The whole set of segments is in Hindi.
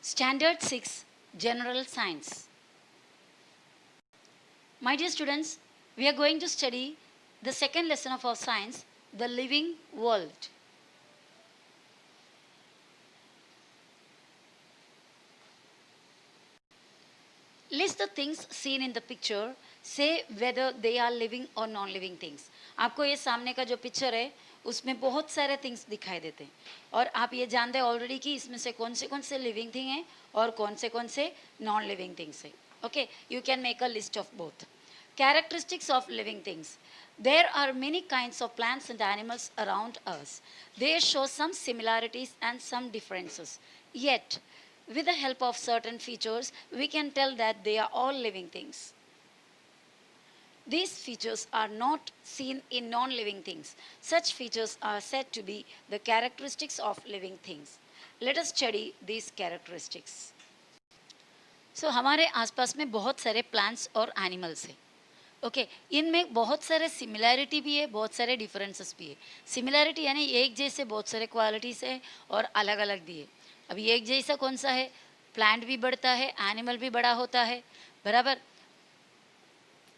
Standard 6 General Science. My dear students, we are going to study the second lesson of our science, the living world. List the things seen in the picture, say whether they are living or non-living things. आपको ये सामने का जो पिक्चर है उसमें बहुत सारे थिंग्स दिखाई देते हैं और आप ये जानते हैं ऑलरेडी कि इसमें से कौन से लिविंग थिंग हैं और कौन से नॉन लिविंग थिंग्स हैं. Okay, you can make a list of both. Characteristics of living things. There are many kinds of plants and animals around us. They show some similarities and some differences. Yet, with the help of certain features, we can tell that they are all living things. These features are not seen in non-living things. Such features are said to be the characteristics of living things. Let us study these characteristics. So, हमारे आसपास में बहुत सारे plants और animals हैं. ओके इनमें बहुत सारे सिमिलैरिटी भी है, बहुत सारे डिफरेंसेस भी है. सिमिलैरिटी यानी एक जैसे बहुत सारे क्वालिटीज़ है और अलग अलग भी है. अभी एक जैसा कौन सा है, प्लांट भी बढ़ता है, एनिमल भी बड़ा होता है, बराबर.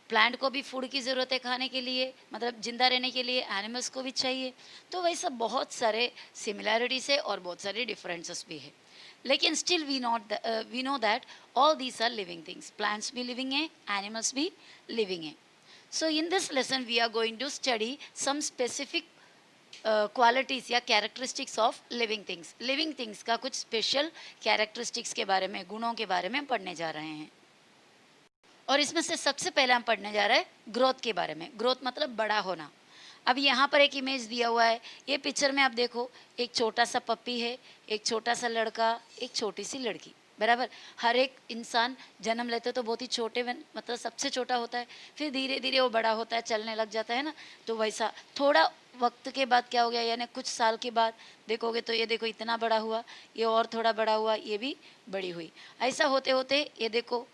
प्लांट को भी फूड की ज़रूरत है खाने के लिए, मतलब जिंदा रहने के लिए, एनिमल्स को भी चाहिए. तो वैसा बहुत सारे सिमिलैरिटीज़ है और बहुत सारे डिफरेंसेस भी है. लेकिन still we know that all these are living things. Plants भी living है, animals भी living है. So in this lesson we are going to study some specific qualities या characteristics of living things. Living things का कुछ special characteristics के बारे में, गुणों के बारे में हम पढ़ने जा रहे हैं. और इसमें से सबसे पहले हम पढ़ने जा रहे हैं ग्रोथ के बारे में. ग्रोथ मतलब बड़ा होना. अब यहाँ पर एक इमेज दिया हुआ है. ये पिक्चर में आप देखो, एक छोटा सा पप्पी है, एक छोटा सा लड़का, एक छोटी सी लड़की, बराबर. हर एक इंसान जन्म लेते तो बहुत ही छोटे मतलब सबसे छोटा होता है, फिर धीरे धीरे वो बड़ा होता है, चलने लग जाता है ना. तो वैसा थोड़ा वक्त के बाद क्या हो गया, यानी कुछ साल के बाद देखोगे तो ये देखो इतना बड़ा हुआ, ये और थोड़ा बड़ा हुआ, ये भी बड़ी हुई. ऐसा होते होते ये देखो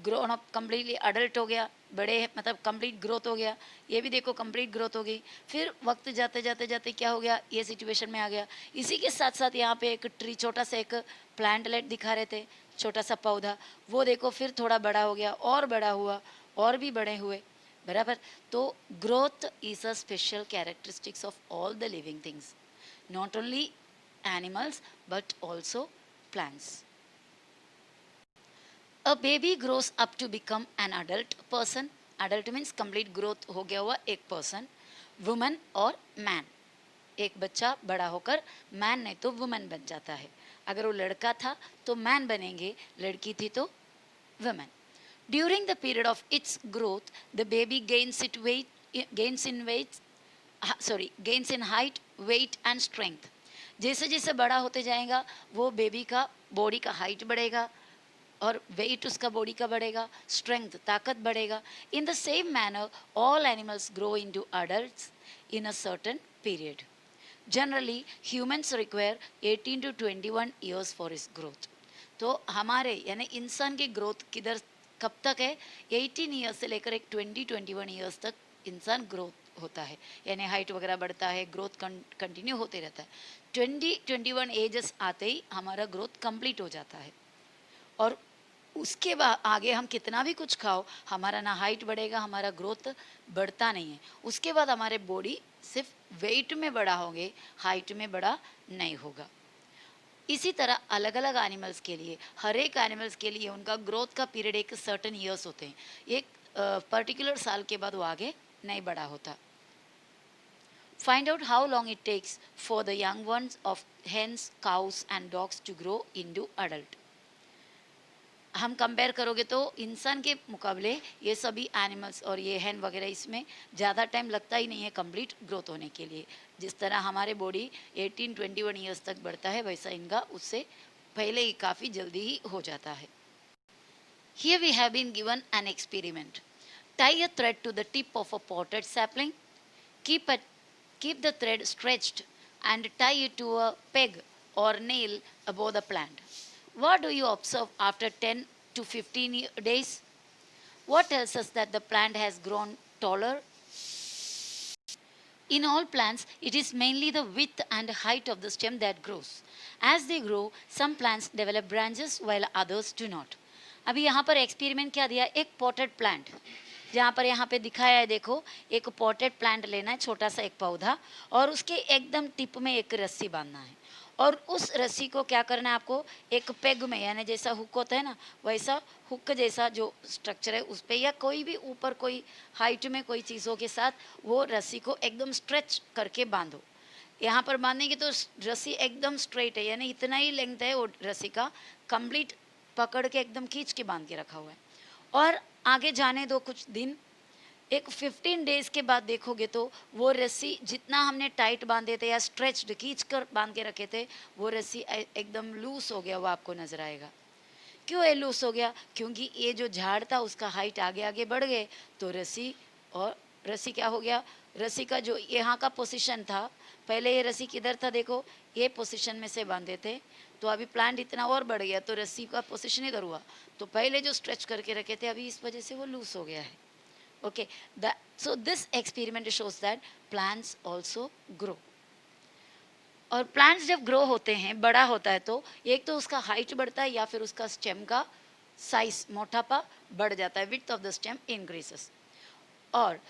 ग्रोन अप, कम्प्लीटली अडल्ट हो गया, बड़े मतलब कंप्लीट ग्रोथ हो गया. ये भी देखो कंप्लीट ग्रोथ हो गई. फिर वक्त जाते जाते जाते क्या हो गया, ये सिचुएशन में आ गया. इसी के साथ साथ यहाँ पे एक ट्री, छोटा सा एक प्लांटलेट दिखा रहे थे, छोटा सा पौधा, वो देखो फिर थोड़ा बड़ा हो गया और बड़ा हुआ और भी बड़े हुए, बराबर. तो growth is a special characteristics of all the living things, not only animals but also plants. A baby grows up to become an adult person. Adult means complete growth हो गया हुआ एक person, woman और man. एक बच्चा बड़ा होकर man नहीं तो woman बन जाता है. अगर वो लड़का था तो man बनेंगे, लड़की थी तो woman. During the period of its growth, the baby gains in height, weight and strength. जैसे जैसे बड़ा होते जाएगा वो बेबी का बॉडी का हाइट बढ़ेगा और वेट उसका बॉडी का बढ़ेगा, स्ट्रेंथ ताकत बढ़ेगा. In the same manner all animals grow into adults in a certain period. Generally humans require 18 to 21 years for इस ग्रोथ. तो हमारे यानी इंसान की ग्रोथ किधर कब तक है, 18 ईयर्स से लेकर एक 20-21 ईयर्स तक इंसान ग्रोथ होता है, यानी हाइट वगैरह बढ़ता है, ग्रोथ कंटिन्यू होते रहता है. 20-21 एजेस आते ही हमारा ग्रोथ कंप्लीट हो जाता है. और उसके बाद आगे हम कितना भी कुछ खाओ, हमारा ना हाइट बढ़ेगा, हमारा ग्रोथ बढ़ता नहीं है. उसके बाद हमारे बॉडी सिर्फ वेट में बड़ा होंगे, हाइट में बड़ा नहीं होगा. इसी तरह अलग अलग एनिमल्स के लिए, हर एक एनिमल्स के लिए उनका ग्रोथ का पीरियड एक सर्टेन ईयर्स होते हैं. एक पर्टिकुलर साल के बाद वो आगे नहीं बड़ा होता. Find out how long it takes for the young ones of hens, cows and dogs to grow into adult. हम कंपेयर करोगे तो इंसान के मुकाबले ये सभी एनिमल्स और ये हैन वगैरह इसमें ज़्यादा टाइम लगता ही नहीं है कंप्लीट ग्रोथ होने के लिए. जिस तरह हमारे बॉडी 18-21 ईयर्स तक बढ़ता है, वैसा इनका उससे पहले ही काफ़ी जल्दी ही हो जाता है. Here we have been given an experiment. Tie a thread to the tip of a potted sapling. Keep the thread stretched and tie it to a peg or nail above the plant. What do you observe after 10 to 15 days? What tells us that the plant has grown taller? In all plants, it is mainly the width and height of the stem that grows. As they grow, some plants develop branches while others do not. अभी यहाँ पर एक्सपेरिमेंट क्या दिया, एक पॉटेड प्लांट, जहाँ पर यहाँ पे दिखाया है देखो, एक पॉटेड प्लांट लेना है, छोटा सा एक पौधा, और उसके एकदम टिप में एक रस्सी बांधना है, और उस रस्सी को क्या करना है आपको, एक पेग में, यानी जैसा हुक होता है ना, वैसा हुक जैसा जो स्ट्रक्चर है उस पर, या कोई भी ऊपर कोई हाइट में कोई चीज़ों के साथ वो रस्सी को एकदम स्ट्रेच करके बांधो। यहाँ पर बांधेंगे तो रस्सी एकदम स्ट्रेट है, यानी इतना ही लेंथ है वो रस्सी का, कंप्लीट पकड़ के एकदम खींच के बांध के रखा हुआ है। और आगे जाने दो कुछ दिन, एक 15 डेज के बाद देखोगे तो वो रस्सी जितना हमने टाइट बांधे थे या स्ट्रेच्ड खींच कर बांध के रखे थे, वो रस्सी एकदम लूज हो गया, वो आपको नजर आएगा। क्यों ये लूज हो गया, क्योंकि ये जो झाड़ था उसका हाइट आगे आगे बढ़ गए, तो रस्सी क्या हो गया, रस्सी का जो यहाँ का पोजीशन था, पहले ये रस्सी किधर था देखो, ये पोजीशन में से बांधे थे, तो अभी प्लांट इतना और बढ़ गया तो रस्सी का पोजीशन इधर हुआ, तो पहले जो स्ट्रेच करके रखे थे अभी इस वजह से वो लूज हो गया है। Okay, so this experiment shows that plants also grow. और प्लांट्स जब ग्रो होते हैं, बड़ा होता है, तो एक तो उसका हाइट बढ़ता है या फिर उसका स्टेम का साइज, मोटापा बढ़ जाता है, width of the stem increases. और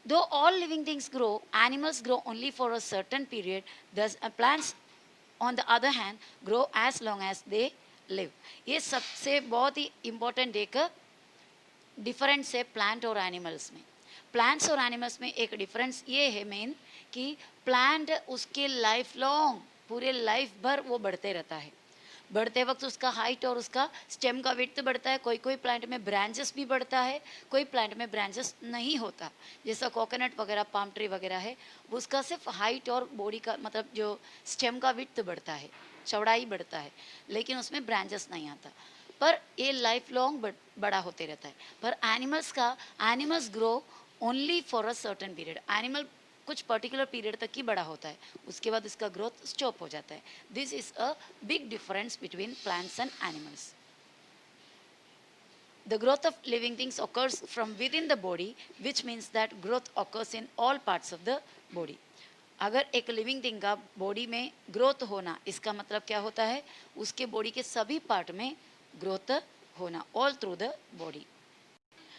though all living things grow, animals grow only for a certain period, thus plants on the other hand grow as long as they live. ये सबसे बहुत ही इम्पोर्टेंट एक डिफरेंस है प्लांट और एनिमल्स में। प्लांट्स और एनिमल्स में एक डिफरेंस ये है मेन, कि प्लांट उसके लाइफ लॉन्ग, पूरे लाइफ भर वो बढ़ते रहता है, बढ़ते वक्त उसका हाइट और उसका स्टेम का विड्थ बढ़ता है। कोई कोई प्लांट में ब्रांचेस भी बढ़ता है, कोई प्लांट में ब्रांचेस नहीं होता, जैसा कोकोनट वगैरह, पाम ट्री वगैरह है, उसका सिर्फ हाइट और बॉडी का मतलब जो स्टेम का विड्थ बढ़ता है, चौड़ाई बढ़ता है, लेकिन उसमें ब्रांचेस नहीं आता, पर ये लाइफ लॉन्ग बड़ा होते रहता है। पर animals grow only for a certain period, animal कुछ पर्टिकुलर पीरियड तक ही बड़ा होता है, उसके बाद इसका ग्रोथ स्टॉप हो जाता है। This is a big difference between plants and animals. The growth of living things occurs from within the body, which means that growth occurs in all parts of the body. अगर एक लिविंग थिंग का बॉडी में ग्रोथ होना, इसका मतलब क्या होता है, उसके बॉडी के सभी पार्ट में ग्रोथ होना, all through the body.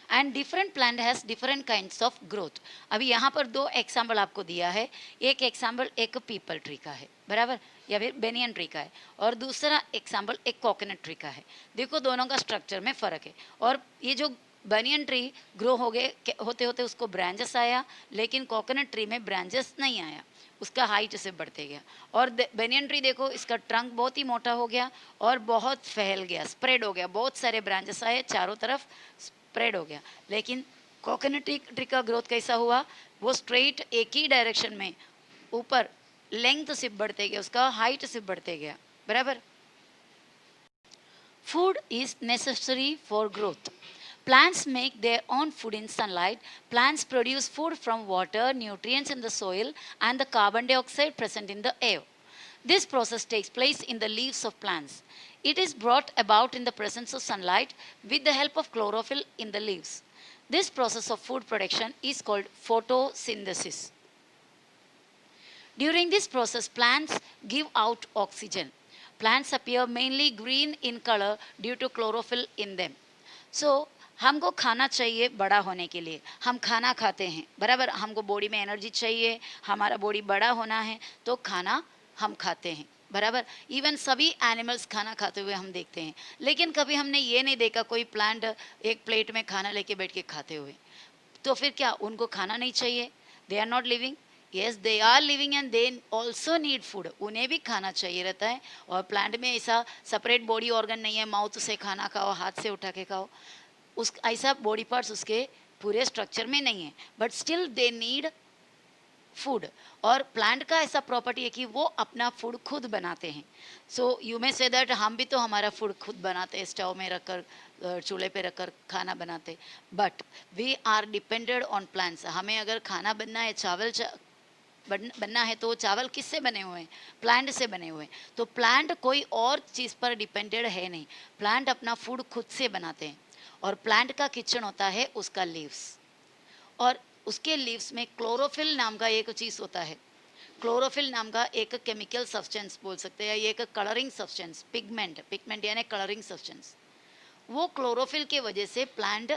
And different plant has different kinds of growth. अभी यहाँ पर दो एग्जाम्पल आपको दिया है, एक एग्जाम्पल एक पीपल ट्री का है, बराबर, या फिर बेनियन ट्री का है, और दूसरा एग्जाम्पल एक कोकोनट ट्री का है। देखो दोनों का स्ट्रक्चर में फ़र्क है। और ये जो बनियन ट्री ग्रो हो गए होते होते उसको ब्रांचेस आया, लेकिन कोकोनट ट्री में ब्रांचेस नहीं आया, उसका हाइट से बढ़ते गया। और बेनियन ट्री देखो, इसका ट्रंक बहुत ही मोटा हो गया और बहुत फैल गया, स्प्रेड हो गया, बहुत सारे ब्रांचेस आए, चारों तरफ स्प्रेड हो गया। लेकिन कोकोनट ट्री का ग्रोथ कैसा हुआ, वो स्ट्रेट एक ही डायरेक्शन में ऊपर लेंथ से बढ़ते गया, उसका हाइट से बढ़ते गया, बराबर। Food is necessary for growth. Plants make their own food in sunlight. Plants produce food from water, nutrients in the soil, and the carbon dioxide present in the air. This process takes place in the leaves of plants. It is brought about in the presence of sunlight with the help of chlorophyll in the leaves. This process of food production is called photosynthesis. During this process, plants give out oxygen. Plants appear mainly green in color due to chlorophyll in them. So, हमको खाना चाहिए बड़ा होने के लिए, हम खाना खाते हैं, बराबर, हमको बॉडी में एनर्जी चाहिए, हमारा बॉडी बड़ा होना है तो खाना हम खाते हैं, बराबर। इवन सभी एनिमल्स खाना खाते हुए हम देखते हैं, लेकिन कभी हमने ये नहीं देखा कोई प्लांट एक प्लेट में खाना लेके बैठ के खाते हुए। तो फिर क्या उनको खाना नहीं चाहिए? They are not living? Yes, they are living and they also need food, उन्हें भी खाना चाहिए रहता है। और प्लांट में ऐसा सेपरेट बॉडी ऑर्गन नहीं है, माउथ से खाना खाओ, हाथ से उठा के खाओ, उस ऐसा बॉडी पार्ट्स उसके पूरे स्ट्रक्चर में नहीं है, but still they need food. और प्लांट का ऐसा प्रॉपर्टी है कि वो अपना फूड खुद बनाते हैं। So you may say that हम भी तो हमारा फूड खुद बनाते हैं, स्टोव में रखकर, चूल्हे पे रखकर खाना बनाते, but we are depended on plants. हमें अगर खाना बनना है, चावल बनना है, तो चावल किससे बने हुए हैं? प्लांट से बने हुए हैं। तो प्लांट कोई और चीज़ पर डिपेंडेड है नहीं, प्लांट अपना फूड खुद से बनाते हैं। और प्लांट का किचन होता है उसका लीव्स, और उसके लीव्स में क्लोरोफिल नाम का एक चीज़ होता है। क्लोरोफिल नाम का एक केमिकल सब्सटेंस बोल सकते हैं, ये एक कलरिंग सब्सटेंस, पिगमेंट, पिगमेंट यानी कलरिंग सब्सटेंस, वो क्लोरोफिल के वजह से प्लांट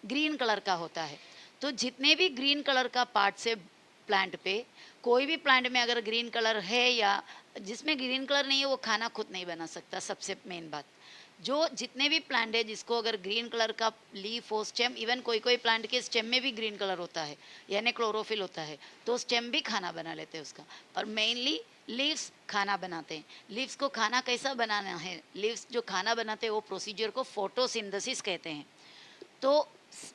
ग्रीन कलर का होता है। तो जितने भी ग्रीन कलर का पार्ट से प्लांट पे, कोई भी प्लांट में अगर ग्रीन कलर है या जिसमें ग्रीन कलर नहीं है वो खाना खुद नहीं बना सकता। सबसे मेन बात, जो जितने भी प्लांट है जिसको अगर ग्रीन कलर का लीफ हो, स्टेम, इवन कोई कोई प्लांट के स्टेम में भी ग्रीन कलर होता है यानी क्लोरोफिल होता है, तो स्टेम भी खाना बना लेते हैं उसका। और मेनली लीव्स खाना बनाते हैं। लीव्स को खाना कैसा बनाना है, लीव्स जो खाना बनाते हैं वो प्रोसीजर को फोटोसिंथेसिस कहते हैं। तो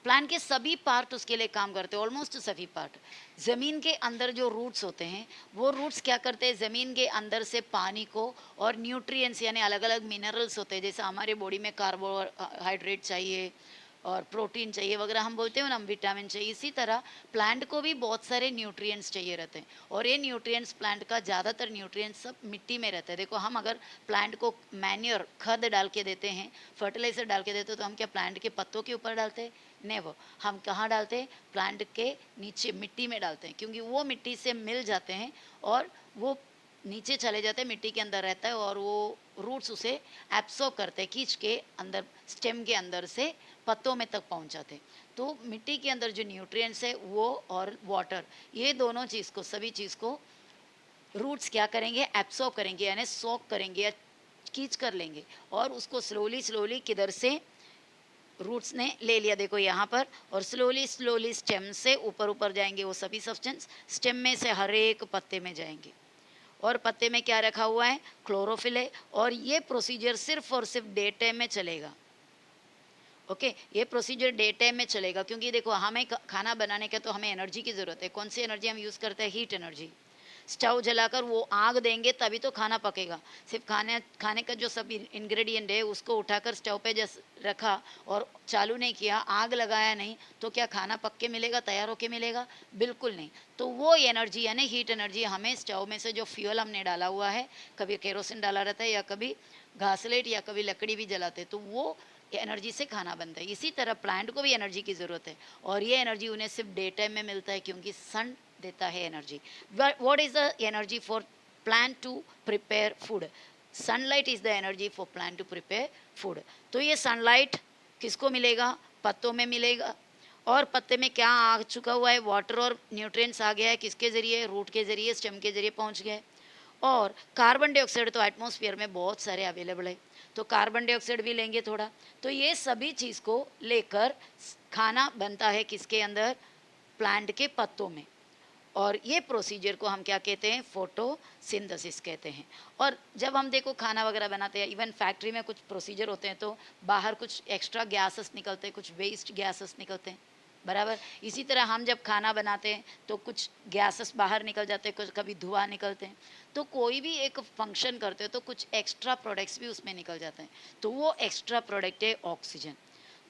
प्लांट के सभी पार्ट उसके लिए काम करते हैं, ऑलमोस्ट सभी पार्ट। ज़मीन के अंदर जो रूट्स होते हैं वो रूट्स क्या करते हैं, ज़मीन के अंदर से पानी को और न्यूट्रिएंट्स यानी अलग अलग मिनरल्स होते हैं, जैसे हमारे बॉडी में कार्बोहाइड्रेट चाहिए और प्रोटीन चाहिए वगैरह, हम बोलते हैं ना, हम विटामिन चाहिए, इसी तरह प्लांट को भी बहुत सारे न्यूट्रिएंट्स चाहिए रहते हैं। और ये न्यूट्रिएंट्स, प्लांट का ज़्यादातर न्यूट्रिएंट्स सब मिट्टी में रहता है। देखो, हम अगर प्लांट को मैन्योर, खाद डाल के देते हैं, फर्टिलाइजर डाल के देते हैं, तो हम क्या प्लांट के पत्तों के ऊपर डालते हैं? नेवर। हम कहाँ डालते हैं? प्लांट के नीचे मिट्टी में डालते हैं, क्योंकि वो मिट्टी से मिल जाते हैं और वो नीचे चले जाते हैं, मिट्टी के अंदर रहता है और वो रूट्स उसे एब्सॉर्ब करते हैं, खींच के अंदर स्टेम के अंदर से पत्तों में तक पहुंचाते हैं। तो मिट्टी के अंदर जो न्यूट्रिएंट्स है वो और वाटर, ये दोनों चीज़ को, सभी चीज़ को रूट्स क्या करेंगे? एब्सॉर्ब करेंगे यानी सोक करेंगे या खींच कर लेंगे और उसको स्लोली स्लोली किधर से रूट्स ने ले लिया, देखो यहाँ पर, और स्लोली स्लोली स्टेम से ऊपर ऊपर जाएंगे वो सभी सब्सटेंस, स्टेम में से हर एक पत्ते में जाएंगे। और पत्ते में क्या रखा हुआ है? क्लोरोफिल है। और ये प्रोसीजर सिर्फ और सिर्फ डे टाइम में चलेगा। ओके, ये प्रोसीजर डे टाइम में चलेगा, क्योंकि देखो हमें खाना बनाने का तो हमें एनर्जी की ज़रूरत है। कौन सी एनर्जी हम यूज़ करते हैं? Heat energy. स्टव जलाकर वो आग देंगे तभी तो खाना पकेगा। सिर्फ खाने का जो सब इंग्रेडिएंट है उसको उठाकर स्टव पे जस रखा और चालू नहीं किया, आग लगाया नहीं, तो क्या खाना पक के मिलेगा, तैयार होके मिलेगा? बिल्कुल नहीं। तो वो एनर्जी यानी हीट एनर्जी हमें स्टव में से जो फ्यूल हमने डाला हुआ है, कभी केरोसिन डाला रहता है या कभी घासलेट या कभी लकड़ी भी जलाते हैं, तो वो एनर्जी से खाना बनता है। इसी तरह प्लांट को भी एनर्जी की ज़रूरत है और ये एनर्जी उन्हें सिर्फ डे टाइम में मिलता है, क्योंकि सन देता है energy. What is the energy for plant to prepare food? Sunlight is the energy for plant to prepare food. तो ये सनलाइट किसको मिलेगा? पत्तों में मिलेगा। और पत्ते में क्या आ चुका हुआ है? वाटर और न्यूट्रिएंट्स आ गया है। किसके ज़रिए? रूट के ज़रिए, स्टेम के ज़रिए पहुंच गए। और कार्बन डाइऑक्साइड तो एटमॉस्फेयर में बहुत सारे अवेलेबल है, तो कार्बन डाइऑक्साइड भी लेंगे थोड़ा। तो ये सभी चीज़ को लेकर खाना बनता है किसके अंदर? प्लांट के पत्तों में। और ये प्रोसीजर को हम क्या कहते हैं? फोटोसिंथेसिस कहते हैं। और जब हम देखो खाना वगैरह बनाते हैं, इवन फैक्ट्री में कुछ प्रोसीजर होते हैं, तो बाहर कुछ एक्स्ट्रा गैसेस निकलते हैं, कुछ वेस्ट गैसेस निकलते हैं, बराबर। इसी तरह हम जब खाना बनाते हैं तो कुछ गैसेस बाहर निकल जाते हैं, कुछ कभी धुआं निकलते हैं। तो कोई भी एक फंक्शन करते हो तो कुछ एक्स्ट्रा प्रोडक्ट्स भी उसमें निकल जाते हैं, तो वो एक्स्ट्रा प्रोडक्ट है ऑक्सीजन।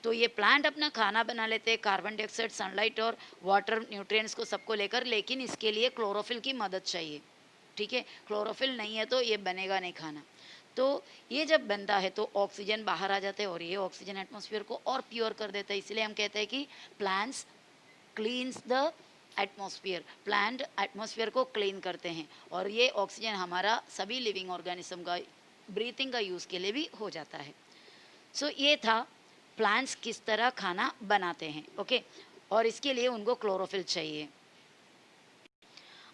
तो ये प्लांट अपना खाना बना लेते हैं कार्बन डाइऑक्साइड, सनलाइट और वाटर न्यूट्रिएंट्स को सबको लेकर, लेकिन इसके लिए क्लोरोफिल की मदद चाहिए। ठीक है, क्लोरोफिल नहीं है तो ये बनेगा नहीं खाना। तो ये जब बनता है तो ऑक्सीजन बाहर आ जाते हैं और ये ऑक्सीजन एटमॉस्फेयर को और प्योर कर देता है। इसलिए हम कहते हैं कि plants cleans the atmosphere, plant atmosphere को क्लीन करते हैं और ये ऑक्सीजन हमारा सभी लिविंग ऑर्गेनिज्म का ब्रीथिंग का यूज़ के लिए भी हो जाता है। सो ये था प्लांट्स किस तरह खाना बनाते हैं। ओके, और इसके लिए उनको क्लोरोफिल चाहिए।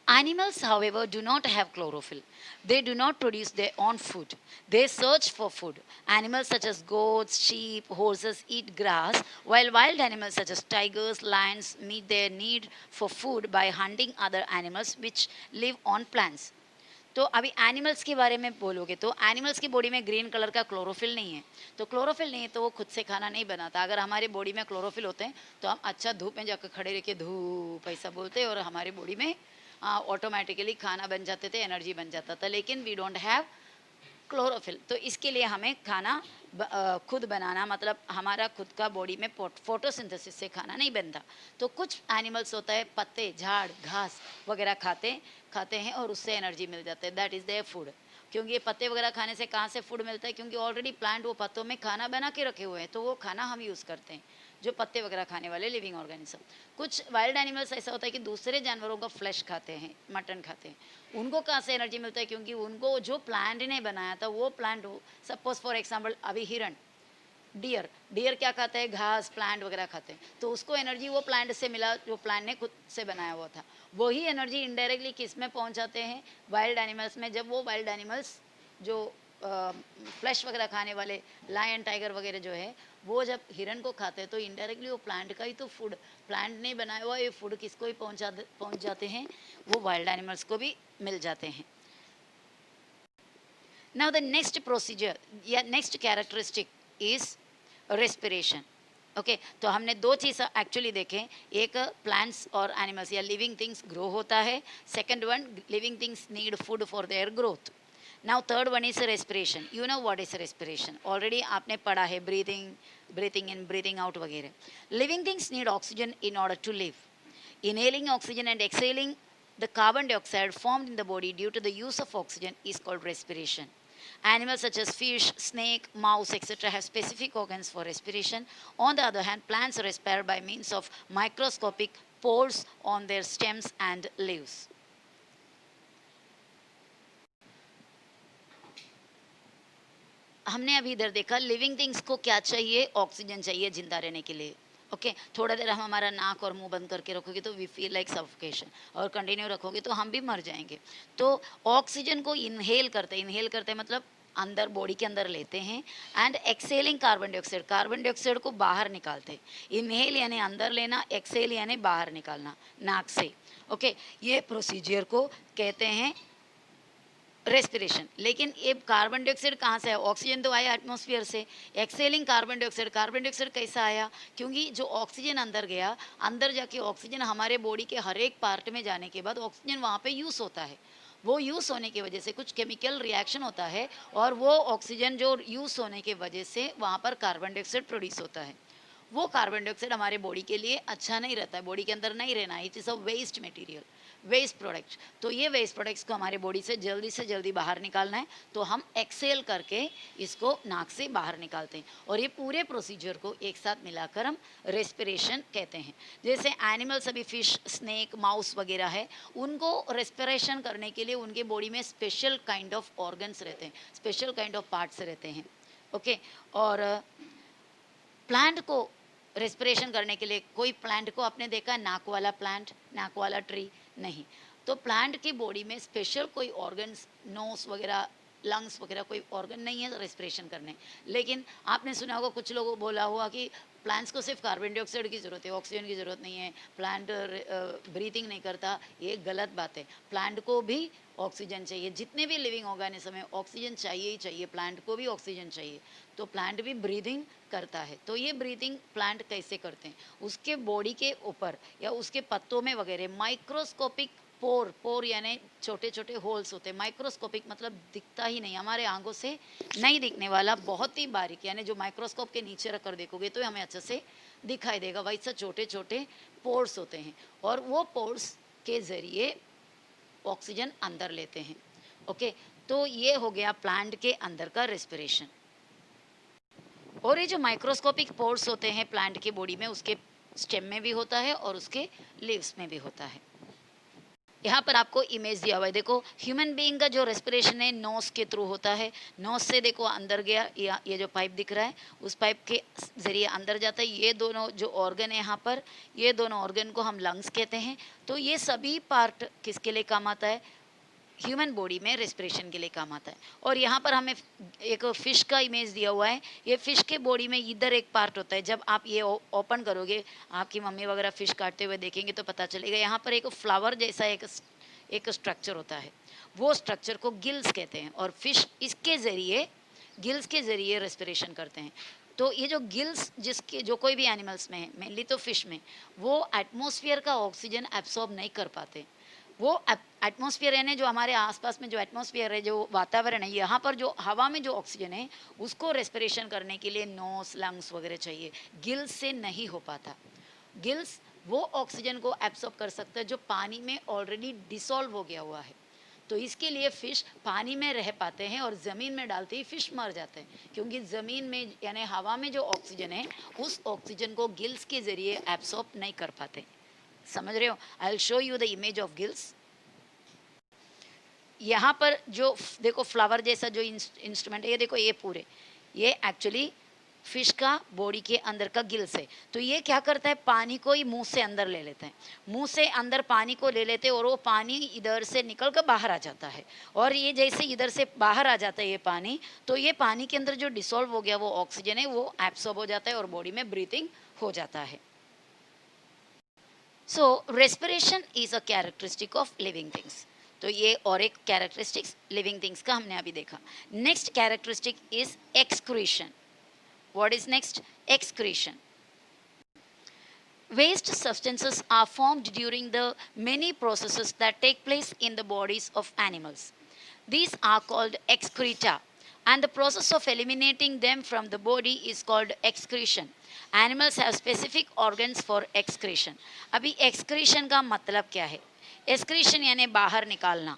Animals, however, do not have chlorophyll. They do not produce their own food. They search for food. Animals such as goats, sheep, horses eat grass, while wild animals such as tigers, lions meet their need for food by hunting other animals which live on plants. तो अभी एनिमल्स के बारे में बोलोगे तो एनिमल्स की बॉडी में ग्रीन कलर का क्लोरोफिल नहीं है, तो क्लोरोफिल नहीं है तो वो खुद से खाना नहीं बनाता। अगर हमारी बॉडी में क्लोरोफिल होते हैं तो हम अच्छा धूप में जाकर खड़े रह के धूप ऐसा बोलते और हमारी बॉडी में ऑटोमेटिकली खाना बन जाते थे, एनर्जी बन जाता था। लेकिन वी डोंट हैव क्लोरोफिल, तो इसके लिए हमें खाना खुद बनाना, मतलब हमारा खुद का बॉडी में फोटोसिंथेसिस से खाना नहीं बनता। तो कुछ एनिमल्स होता है पत्ते, झाड़, घास वगैरह खाते हैं और उससे एनर्जी मिल जाता है, दैट इज़ देयर फूड। क्योंकि ये पत्ते वगैरह खाने से कहाँ से फूड मिलता है? क्योंकि ऑलरेडी प्लांट वो पत्तों में खाना बना के रखे हुए हैं, तो वो खाना हम यूज़ करते हैं। जो पत्ते वगैरह खाने वाले लिविंग ऑर्गेनिज्म। कुछ वाइल्ड एनिमल्स ऐसा होता है कि दूसरे जानवरों का फ्लैश खाते हैं, मटन खाते हैं। उनको कहाँ से एनर्जी मिलता है? क्योंकि उनको जो प्लांट ने बनाया था वो प्लांट हो, सपोज फॉर एग्जाम्पल अभी हिरण, डियर, डियर क्या खाता है? घास, प्लांट वगैरह खाते हैं, तो उसको एनर्जी वो प्लांट से मिला जो प्लांट ने खुद से बनाया हुआ था। वही एनर्जी इनडायरेक्टली किस में पहुंचाते हैं? वाइल्ड एनिमल्स में। जब वो वाइल्ड एनिमल्स जो फ्लैश वगैरह खाने वाले लायन, टाइगर वगैरह जो है, वो जब हिरन को खाते हैं तो इनडायरेक्टली वो प्लांट का ही तो फूड, प्लांट ने बनाया हुआ ये फूड किसको ही पहुंच जाते हैं? वो वाइल्ड एनिमल्स को भी मिल जाते हैं। नाउ द नेक्स्ट प्रोसीजर या next characteristic is respiration. Okay, तो हमने दो चीज़ एक्चुअली देखें, एक प्लांट्स और एनिमल्स या लिविंग थिंग्स ग्रो होता है, second one living things need food for their growth. Now third one is respiration. You know what is respiration? Already आपने पढ़ा है, breathing, breathing in, breathing out वगैरह। Living things need oxygen in order to live. Inhaling oxygen and exhaling the carbon dioxide formed in the body due to the use of oxygen is called respiration. Animals such as fish, snake, mouse, etc. have specific organs for respiration. On the other hand, plants respire by means of microscopic pores on their stems and leaves. हमने अभी इधर देखा लिविंग थिंग्स को क्या चाहिए? ऑक्सीजन चाहिए जिंदा रहने के लिए। ओके, थोड़ा देर हम हमारा नाक और मुंह बंद करके रखोगे तो वी फील लाइक सफोकेशन, और कंटिन्यू रखोगे तो हम भी मर जाएंगे। तो ऑक्सीजन को इनहेल करते मतलब अंदर, बॉडी के अंदर लेते हैं, एंड एक्सेलिंग कार्बन डाइऑक्साइड को बाहर निकालते हैं। इनहेल यानी अंदर लेना, एक्सेल यानी बाहर निकालना नाक से। ओके, ये प्रोसीजर को कहते हैं रेस्पिरेशन। लेकिन ये कार्बन डाइऑक्साइड कहाँ से आया? ऑक्सीजन तो आया एटमॉस्फेयर से। एक्सेलिंग कार्बन डाइऑक्साइड कैसा आया? क्योंकि जो ऑक्सीजन अंदर गया, अंदर जाके ऑक्सीजन हमारे बॉडी के हर एक पार्ट में जाने के बाद ऑक्सीजन वहाँ पे यूज़ होता है। वो यूज़ होने की वजह से कुछ केमिकल रिएक्शन होता है, और वो ऑक्सीजन जो यूज़ होने की वजह से वहाँ पर कार्बन डाइऑक्साइड प्रोड्यूस होता है। वो कार्बन डाइऑक्साइड हमारे बॉडी के लिए अच्छा नहीं रहता है, बॉडी के अंदर नहीं रहना है। It is a waste material, waste product. तो ये वेस्ट प्रोडक्ट्स को हमारे बॉडी से जल्दी बाहर निकालना है, तो हम एक्सेल करके इसको नाक से बाहर निकालते हैं, और ये पूरे प्रोसीजर को एक साथ मिलाकर हम रेस्पिरेशन कहते हैं। जैसे एनिमल्स, अभी फिश, स्नेक, माउस वगैरह है, उनको रेस्पिरेशन करने के लिए उनके बॉडी में स्पेशल काइंड ऑफ ऑर्गन्स रहते हैं, स्पेशल काइंड ऑफ पार्ट्स रहते हैं। ओके, और प्लांट को रेस्पिरेशन करने के लिए, कोई प्लांट को आपने देखा नाक वाला प्लांट, नाक वाला ट्री? नहीं। तो प्लांट की बॉडी में स्पेशल कोई ऑर्गन्स, नोस वगैरह, लंग्स वगैरह कोई ऑर्गन नहीं है रेस्पिरेशन करने। लेकिन आपने सुना होगा, कुछ लोगों बोला हुआ कि प्लांट्स को सिर्फ कार्बन डाइऑक्साइड की ज़रूरत है, ऑक्सीजन की ज़रूरत नहीं है, प्लांट ब्रीथिंग नहीं करता। ये गलत बात है। प्लांट को भी ऑक्सीजन चाहिए, जितने भी लिविंग ऑर्गेनिज्म है ऑक्सीजन चाहिए ही चाहिए, प्लांट को भी ऑक्सीजन चाहिए। तो प्लांट भी ब्रीदिंग करता है। तो ये ब्रीदिंग प्लांट कैसे करते हैं? उसके बॉडी के ऊपर या उसके पत्तों में वगैरह माइक्रोस्कोपिक पोर यानी छोटे छोटे होल्स होते हैं। माइक्रोस्कोपिक मतलब दिखता ही नहीं, हमारे आंखों से नहीं दिखने वाला, बहुत ही बारीक, यानी जो माइक्रोस्कोप के नीचे रख कर देखोगे तो हमें अच्छे से दिखाई देगा, वैसा छोटे छोटे पोर्स होते हैं, और वो पोर्स के ज़रिए ऑक्सीजन अंदर लेते हैं। ओके, तो ये हो गया प्लांट के अंदर का रेस्पिरेशन। और ये जो माइक्रोस्कोपिक पोर्स होते हैं प्लांट के बॉडी में, उसके स्टेम में भी होता है और उसके लीव्स में भी होता है। यहाँ पर आपको इमेज दिया हुआ है, देखो ह्यूमन बीइंग का जो रेस्पिरेशन है नोस के थ्रू होता है। नोस से देखो अंदर गया, ये जो पाइप दिख रहा है उस पाइप के ज़रिए अंदर जाता है। ये दोनों जो ऑर्गन है यहाँ पर, ये दोनों ऑर्गन को हम लंग्स कहते हैं। तो ये सभी पार्ट किसके लिए काम आता है? ह्यूमन बॉडी में रेस्पिरेशन के लिए काम आता है। और यहाँ पर हमें एक फ़िश का इमेज दिया हुआ है। ये फ़िश के बॉडी में इधर एक पार्ट होता है, जब आप ये ओपन करोगे, आपकी मम्मी वगैरह फ़िश काटते हुए देखेंगे तो पता चलेगा, यहाँ पर एक फ्लावर जैसा एक स्ट्रक्चर होता है। वो स्ट्रक्चर को गिल्स कहते हैं, और फिश इसके ज़रिए, गिल्स के ज़रिए रेस्पिरेशन करते हैं। तो ये जो गिल्स, जिसके जो कोई भी एनिमल्स में है, मेनली तो फिश में, वो एटमॉस्फेयर का ऑक्सीजन एब्सॉर्ब नहीं कर पाते। वो एटमॉस्फेयर यानी जो हमारे आसपास में जो एटमॉस्फेयर है, जो वातावरण है, यहाँ पर जो हवा में जो ऑक्सीजन है उसको रेस्पिरेशन करने के लिए नोस, लंग्स वगैरह चाहिए। गिल्स से नहीं हो पाता। गिल्स वो ऑक्सीजन को एब्सॉर्ब कर सकता है जो पानी में ऑलरेडी डिसॉल्व हो गया हुआ है। तो इसके लिए फिश पानी में रह पाते हैं और ज़मीन में डालते ही फिश मर जाते हैं, क्योंकि ज़मीन में यानी हवा में जो ऑक्सीजन है उस ऑक्सीजन को गिल्स के ज़रिए एब्सॉर्ब नहीं कर पाते। समझ रहे हो? आई will show you the image of gills. यहाँ पर जो देखो फ्लावर जैसा जो इंस्ट्रूमेंट है, ये देखो, ये पूरे, ये एक्चुअली फिश का बॉडी के अंदर का गिल्स है। तो ये क्या करता है, पानी को ही मुंह से अंदर ले लेते हैं, मुंह से अंदर पानी को ले लेते हैं और वो पानी इधर से निकल कर बाहर आ जाता है। और ये जैसे इधर से बाहर आ जाता है ये पानी, तो ये पानी के अंदर जो डिसॉल्व हो गया वो ऑक्सीजन है वो एब्सॉर्ब हो जाता है और बॉडी में ब्रीथिंग हो जाता है। So respiration is a characteristic of living things. तो ये और एक कैरेक्टरिस्टिक्स लिविंग थिंग्स का हमने अभी देखा। Next characteristic is excretion. What is next? Excretion. Waste substances are formed during the many processes that take place in the bodies of animals. These are called excreta, and the process of eliminating them from the body is called excretion. Animals have specific organs for excretion. अभी excretion का मतलब क्या है? Excretion यानी बाहर निकालना।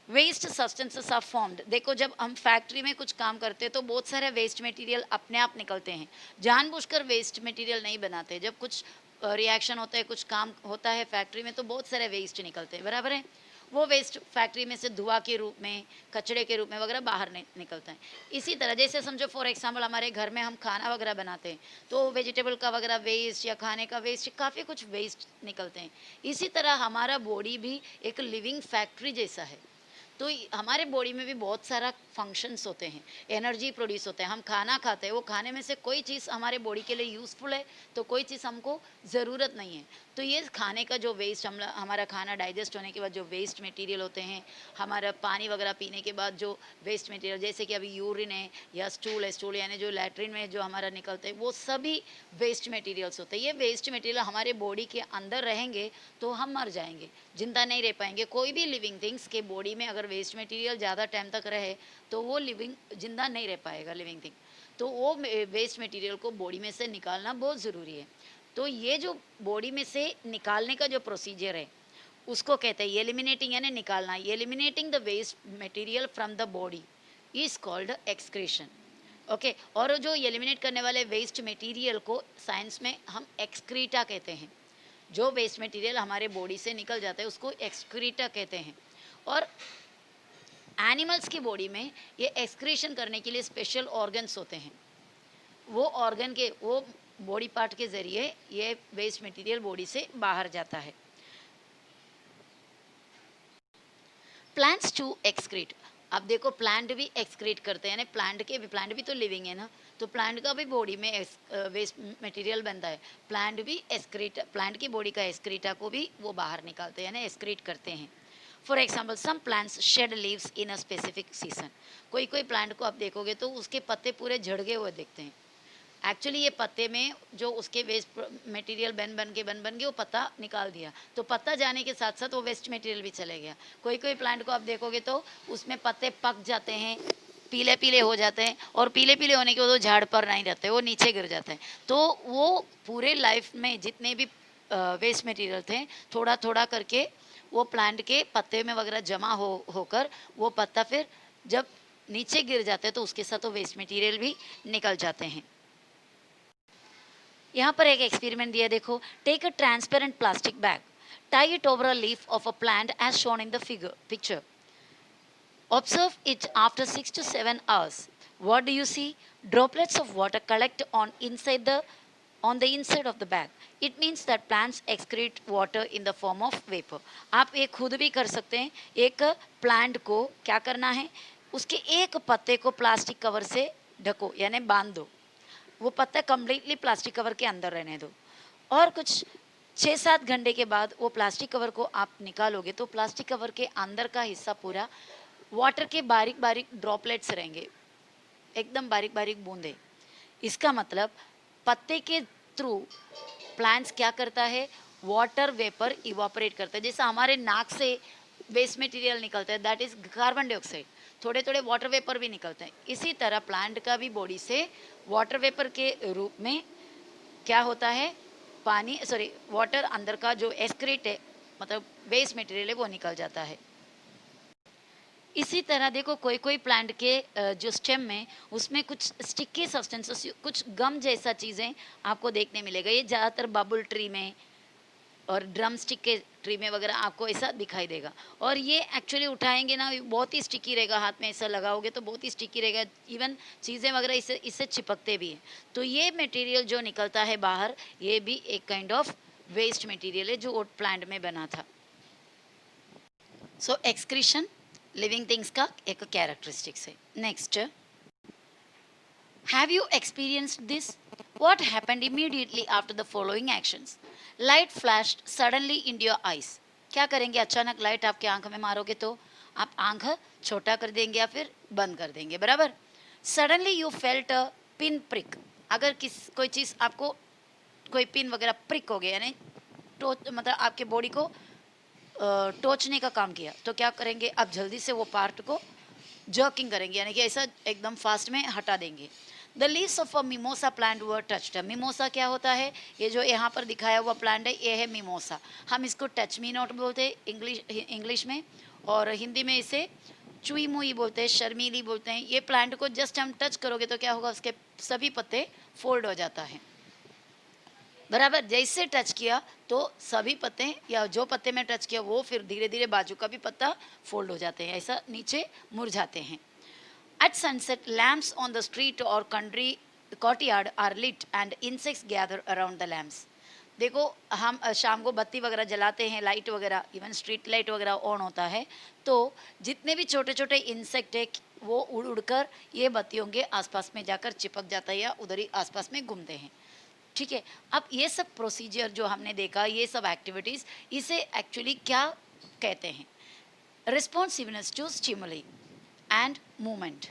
Waste substances are formed. देखो, जब हम फैक्ट्री में कुछ काम करते हैं तो बहुत सारे वेस्ट मटेरियल अपने आप निकलते हैं। जानबूझकर वेस्ट मटेरियल नहीं बनाते। जब कुछ रिएक्शन होता है, कुछ काम होता है फैक्ट्री में, तो बहुत सारे वेस्ट निकलते हैं, बराबर है। वो वेस्ट फैक्ट्री में से धुआं के रूप में, कचड़े के रूप में वगैरह बाहर निकलता है। इसी तरह जैसे समझो फॉर एग्जांपल हमारे घर में हम खाना वगैरह बनाते हैं तो वेजिटेबल का वगैरह वेस्ट या खाने का वेस्ट, काफ़ी कुछ वेस्ट निकलते हैं। इसी तरह हमारा बॉडी भी एक लिविंग फैक्ट्री जैसा है। तो हमारे बॉडी में भी बहुत सारा फंक्शंस होते हैं, एनर्जी प्रोड्यूस होते हैं। हम खाना खाते हैं, वो खाने में से कोई चीज़ हमारे बॉडी के लिए यूज़फुल है तो कोई चीज़ हमको ज़रूरत नहीं है। तो ये खाने का जो वेस्ट, हमारा खाना डाइजेस्ट होने के बाद जो वेस्ट मटेरियल होते हैं, हमारा पानी वगैरह पीने के बाद जो वेस्ट मटेरियल, जैसे कि अभी यूरिन है या स्टूल है, स्टूल यानी जो लैट्रिन में जो हमारा निकलते हैं, वो सभी वेस्ट मटेरियल्स होते हैं। ये वेस्ट मटेरियल हमारे बॉडी के अंदर रहेंगे तो हम मर जाएंगे, जिंदा नहीं रह पाएंगे। कोई भी लिविंग थिंग्स के बॉडी में अगर वेस्ट मटेरियल ज़्यादा टाइम तक रहे तो वो जिंदा नहीं रह पाएगा लिविंग थिंग। तो वो वेस्ट मटेरियल को बॉडी में से निकालना बहुत ज़रूरी है। तो ये जो बॉडी में से निकालने का जो प्रोसीजर है उसको कहते हैं एलिमिनेटिंग, यानी निकालना। Eliminating the waste material from the body is called excretion. Okay, और जो एलिमिनेट करने वाले वेस्ट मटेरियल को साइंस में हम एक्सक्रीटा कहते हैं। जो वेस्ट मटेरियल हमारे बॉडी से निकल जाता है उसको एक्सक्रीटा कहते हैं। और एनिमल्स की बॉडी में ये एक्सक्रीशन करने के लिए स्पेशल ऑर्गन्स होते हैं। वो ऑर्गन के, वो बॉडी पार्ट के ज़रिए ये वेस्ट मटेरियल बॉडी से बाहर जाता है। Plants to excrete. अब देखो, प्लांट भी एक्सक्रीट करते हैं, यानी प्लांट भी तो लिविंग है ना, तो प्लांट का भी बॉडी में वेस्ट मटेरियल बनता है। प्लांट की बॉडी का एक्सक्रीटा को भी वो बाहर निकालते हैं, यानी एक्सक्रीट करते हैं। For example some plants shed leaves in a specific season. कोई कोई प्लांट को आप देखोगे तो उसके पत्ते पूरे झड़ हुए दिखते हैं। एक्चुअली ये पत्ते में जो उसके वेस्ट मटेरियल बन के वो पत्ता निकाल दिया, तो पत्ता जाने के साथ साथ वो वेस्ट मटेरियल भी चले गया। कोई कोई प्लांट को आप देखोगे तो उसमें पत्ते पक जाते हैं, पीले पीले हो जाते हैं, और पीले पीले होने के बाद वो झाड़ पर नहीं रहते, वो नीचे गिर जाते हैं। तो वो पूरे लाइफ में जितने भी वेस्ट मटेरियल थे, थोड़ा थोड़ा करके वो प्लांट के पत्ते में वगैरह जमा होकर वो पत्ता फिर जब नीचे गिर जाते हैं तो उसके साथ वो वेस्ट मटेरियल भी निकल जाते हैं। यहाँ पर एक एक्सपेरिमेंट दिया, देखो। Take a transparent plastic bag, tie it over a leaf of a plant as shown in the picture. Observe it after 6 to 7 hours. What do you see? Droplets of water collect on the inside of the bag. It means that plants excrete water in the form of vapor. आप ये खुद भी कर सकते हैं। एक प्लांट को क्या करना है, उसके एक पत्ते को प्लास्टिक कवर से ढको, यानी बांध दो। वो पत्ता कम्प्लीटली प्लास्टिक कवर के अंदर रहने दो, और कुछ 6-7 घंटे के बाद वो प्लास्टिक कवर को आप निकालोगे तो प्लास्टिक कवर के अंदर का हिस्सा पूरा वाटर के बारीक बारीक ड्रॉपलेट्स रहेंगे, एकदम बारीक बारीक बूंदे। इसका मतलब पत्ते के थ्रू प्लांट्स क्या करता है, वाटर वेपर इवापोरेट करता है। जैसे हमारे नाक से वेस्ट मटेरियल निकलता है, दैट इज कार्बन डाइऑक्साइड, थोड़े थोड़े वाटर वेपर भी निकलते हैं। इसी तरह प्लांट का भी बॉडी से वाटर वेपर के रूप में क्या होता है, वाटर अंदर का जो एक्सक्रीट है, मतलब वेस्ट मटेरियल है, वो निकल जाता है। इसी तरह देखो कोई कोई प्लांट के जो स्टेम में उसमें कुछ स्टिकी सब्सटेंसेस, कुछ गम जैसा चीज़ें आपको देखने मिलेगा। ये ज़्यादातर बबल ट्री में और ड्रम स्टिक के ट्री में वगैरह आपको ऐसा दिखाई देगा। और ये एक्चुअली उठाएंगे ना, बहुत ही स्टिकी रहेगा, हाथ में ऐसा लगाओगे तो बहुत ही स्टिकी रहेगा, इवन चीज़ें वगैरह इससे इससे चिपकते भी हैं। तो ये मटेरियल जो निकलता है बाहर, ये भी एक काइंड ऑफ वेस्ट मटेरियल है जो ओट प्लांट में बना था। सो एक्सक्रीशन लिविंग थिंग्स का एक कैरेक्टरिस्टिक्स है। Next, have you experienced this? What happened immediately after the following actions? Light flashed suddenly into your eyes. क्या करेंगे? अचानक लाइट आपके आंख में मारोगे तो आप आंख छोटा कर देंगे या फिर बंद कर देंगे, बराबर। Suddenly you felt a pin prick. अगर कोई चीज़ आपको कोई पिन वगैरह प्रिक हो गया, यानी मतलब आपके बॉडी को टोचने का काम किया, तो क्या करेंगे? आप जल्दी से वो पार्ट को जर्किंग करेंगे, यानी कि ऐसा एकदम फास्ट में हटा देंगे। The leaves of a mimosa plant were touched. Mimosa क्या होता है? ये जो यहाँ पर दिखाया हुआ प्लांट है, ये है मिमोसा। हम इसको टच मी नॉट बोलते हैं इंग्लिश में, और हिंदी में इसे चुई मुई बोलते हैं, शर्मीली बोलते हैं। ये प्लांट को जस्ट हम टच करोगे तो क्या होगा? उसके सभी पत्ते फोल्ड हो जाता है, बराबर। जैसे टच किया तो सभी पत्ते, या जो पत्ते में टच किया वो फिर धीरे धीरे बाजू का भी पत्ता फोल्ड हो जाते हैं, ऐसा नीचे मुरझाते हैं। At sunset lamps on the street और country courtyard are lit and insects gather around the lamps. देखो हम शाम को बत्ती वगैरह जलाते हैं, लाइट वगैरह, इवन स्ट्रीट लाइट वगैरह ऑन होता है, तो जितने भी छोटे छोटे इंसेक्ट है वो उड़ उड़कर ये बत्तियों के आसपास में जाकर चिपक जाता है या उधर ही आसपास में घूमते हैं, ठीक है। अब ये सब प्रोसीजर जो हमने देखा, ये सब एक्टिविटीज़, इसे एक्चुअली क्या कहते हैं? Responsiveness to stimuli and movement.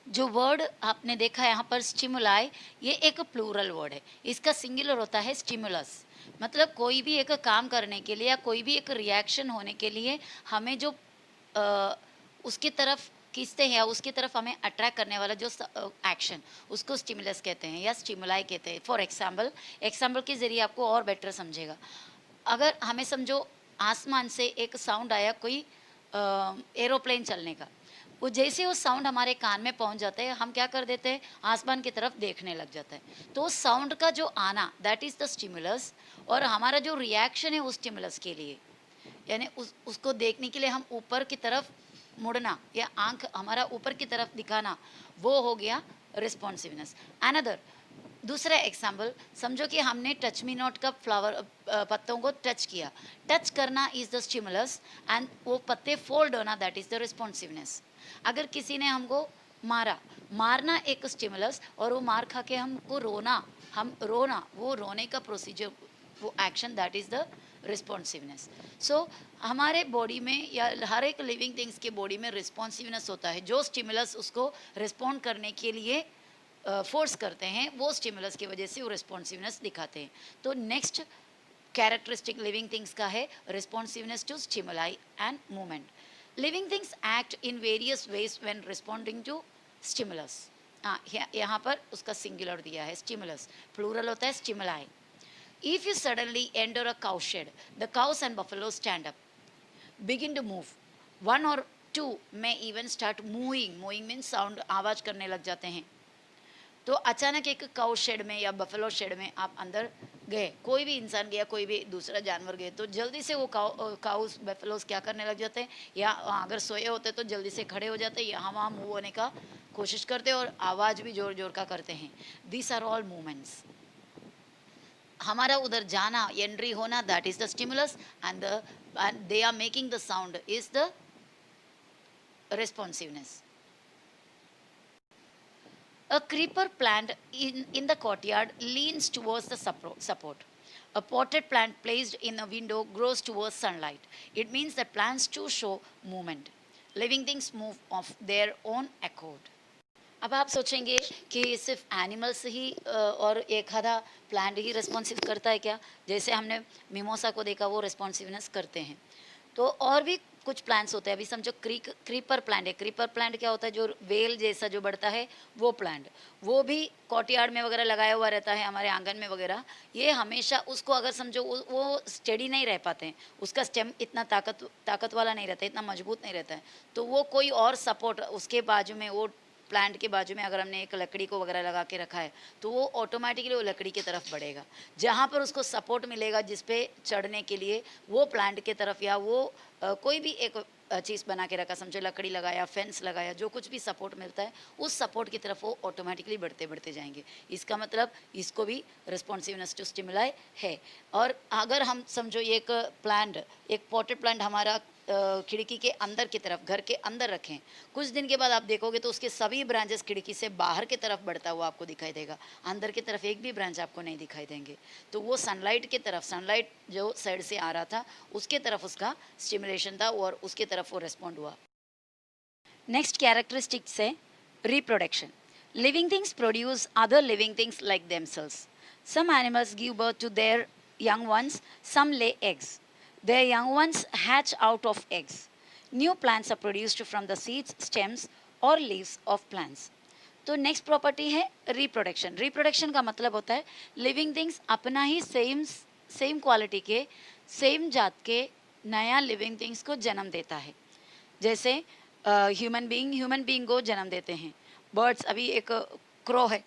जो वर्ड आपने देखा यहाँ पर स्टिमुलाई, ये एक प्लूरल वर्ड है। इसका सिंगुलर होता है स्टिमुलस। मतलब कोई भी एक काम करने के लिए या कोई भी एक रिएक्शन होने के लिए हमें जो उसकी तरफ खींचते हैं या उसकी तरफ हमें अट्रैक्ट करने वाला जो एक्शन, उसको स्टिमुलस कहते हैं या स्टिमुलाई कहते हैं। फॉर एग्जाम्पल के ज़रिए आपको और बेटर समझेगा। अगर हमें समझो आसमान से एक साउंड आया, कोई एरोप्लेन चलने का, वो जैसे वो साउंड हमारे कान में पहुंच जाता है, हम क्या कर देते हैं? आसमान की तरफ देखने लग जाता है। तो उस साउंड का जो आना, दैट इज़ द स्टिमुलस, और हमारा जो रिएक्शन है उस स्टिमुलस के लिए, यानी उसको देखने के लिए हम ऊपर की तरफ मुड़ना या आंख हमारा ऊपर की तरफ दिखाना, वो हो गया रिस्पॉन्सिवनेस। अनदर दूसरा एग्जाम्पल समझो कि हमने टच मी नॉट का फ्लावर पत्तों को टच किया। टच करना इज द स्टिमुलस एंड वो पत्ते फोल्ड होना, दैट इज द रिस्पॉन्सिवनेस। अगर किसी ने हमको मारा, मारना एक स्टिमुलस, और वो मार खा के हमको रोना, हम रोना, वो रोने का प्रोसीजर, वो action, that is the responsiveness. So हमारे बॉडी में या हर एक लिविंग थिंग्स के बॉडी में रिस्पॉन्सिवनेस होता है। जो स्टिमुलस उसको रिस्पॉन्ड करने के लिए फोर्स करते हैं, वो स्टिमुलस की वजह से वो रिस्पॉन्सिवनेस दिखाते हैं। तो नेक्स्ट कैरेक्टरिस्टिक लिविंग थिंग्स का है responsiveness to stimuli and movement. Living things act in various ways when responding to stimulus. हाँ, यहाँ पर उसका सिंगुलर दिया है, स्टिमुलस, प्लूरल होता है stimuli. If you suddenly enter a cow shed, the cows and buffaloes stand up, begin to move. One or two may even start mooing. Mooing means sound, आवाज करने लग जाते हैं। तो अचानक एक काउ शेड में या बफेलो शेड में आप अंदर गए, कोई भी इंसान गया, कोई भी दूसरा जानवर गए, तो जल्दी से वो काउस बफेलोस क्या करने लग जाते हैं, या अगर सोए होते तो जल्दी से खड़े हो जाते हैं, यहाँ वहाँ मूव होने का कोशिश करते हैं और आवाज़ भी जोर जोर का करते हैं। This are all movements. हमारा उधर जाना, एंट्री होना, that is the stimulus, and they are making the sound is the responsiveness. A creeper plant in the courtyard leans towards the support. A potted plant placed in a window grows towards sunlight. It means that plants too show movement. Living things move of their own accord. अब आप सोचेंगे कि सिर्फ एनिमल्स ही और एक आधा प्लांट ही रिस्पॉन्सिव करता है क्या? जैसे हमने मिमोसा को देखा, वो रिस्पॉन्सिवनेस करते हैं, तो और भी कुछ प्लांट्स होते हैं, अभी समझो क्रीपर प्लांट है। क्रीपर प्लांट क्या होता है, जो वेल जैसा जो बढ़ता है वो प्लांट, वो भी कॉर्टयार्ड में वगैरह लगाया हुआ रहता है, हमारे आंगन में वगैरह। ये हमेशा उसको अगर समझो वो स्टेडी नहीं रह पाते हैं, उसका स्टेम इतना ताकत वाला नहीं रहता है, इतना मजबूत नहीं रहता है, तो वो कोई और सपोर्ट उसके बाजू में, वो प्लांट के बाजू में अगर हमने एक लकड़ी को वगैरह लगा के रखा है, तो वो ऑटोमेटिकली वो लकड़ी की तरफ बढ़ेगा। जहाँ पर उसको सपोर्ट मिलेगा जिस पे चढ़ने के लिए, वो प्लांट की तरफ, या वो कोई भी एक चीज़ बना के रखा, समझो लकड़ी लगाया, फेंस लगाया, जो कुछ भी सपोर्ट मिलता है उस सपोर्ट की तरफ वो ऑटोमेटिकली बढ़ते बढ़ते जाएंगे। इसका मतलब इसको भी रिस्पॉन्सिवनेस टू स्टिमुलाई है। और अगर हम समझो एक प्लांट, एक पॉटेड प्लांट हमारा खिड़की के अंदर की तरफ, घर के अंदर रखें, कुछ दिन के बाद आप देखोगे तो उसके सभी ब्रांचेस खिड़की से बाहर की तरफ बढ़ता हुआ आपको दिखाई देगा, अंदर की तरफ एक भी ब्रांच आपको नहीं दिखाई देंगे। तो वो सनलाइट की तरफ, सनलाइट जो साइड से आ रहा था उसके तरफ उसका स्टिमुलेशन था और उसके तरफ वो रेस्पॉन्ड हुआ। नेक्स्ट कैरेक्टरिस्टिक्स है reproduction. Living things produce other living things like themselves. Some animals give birth to their young ones, some lay eggs. Their young ones hatch out of eggs. New plants are produced from the seeds, stems or leaves of plants. तो नेक्स्ट प्रॉपर्टी है रिप्रोडक्शन। रिप्रोडक्शन का मतलब होता है लिविंग थिंग्स अपना ही सेम क्वालिटी के, सेम जात के नया लिविंग थिंग्स को जन्म देता है। जैसे ह्यूमन बीइंग को जन्म देते हैं बर्ड्स। अभी एक क्रो है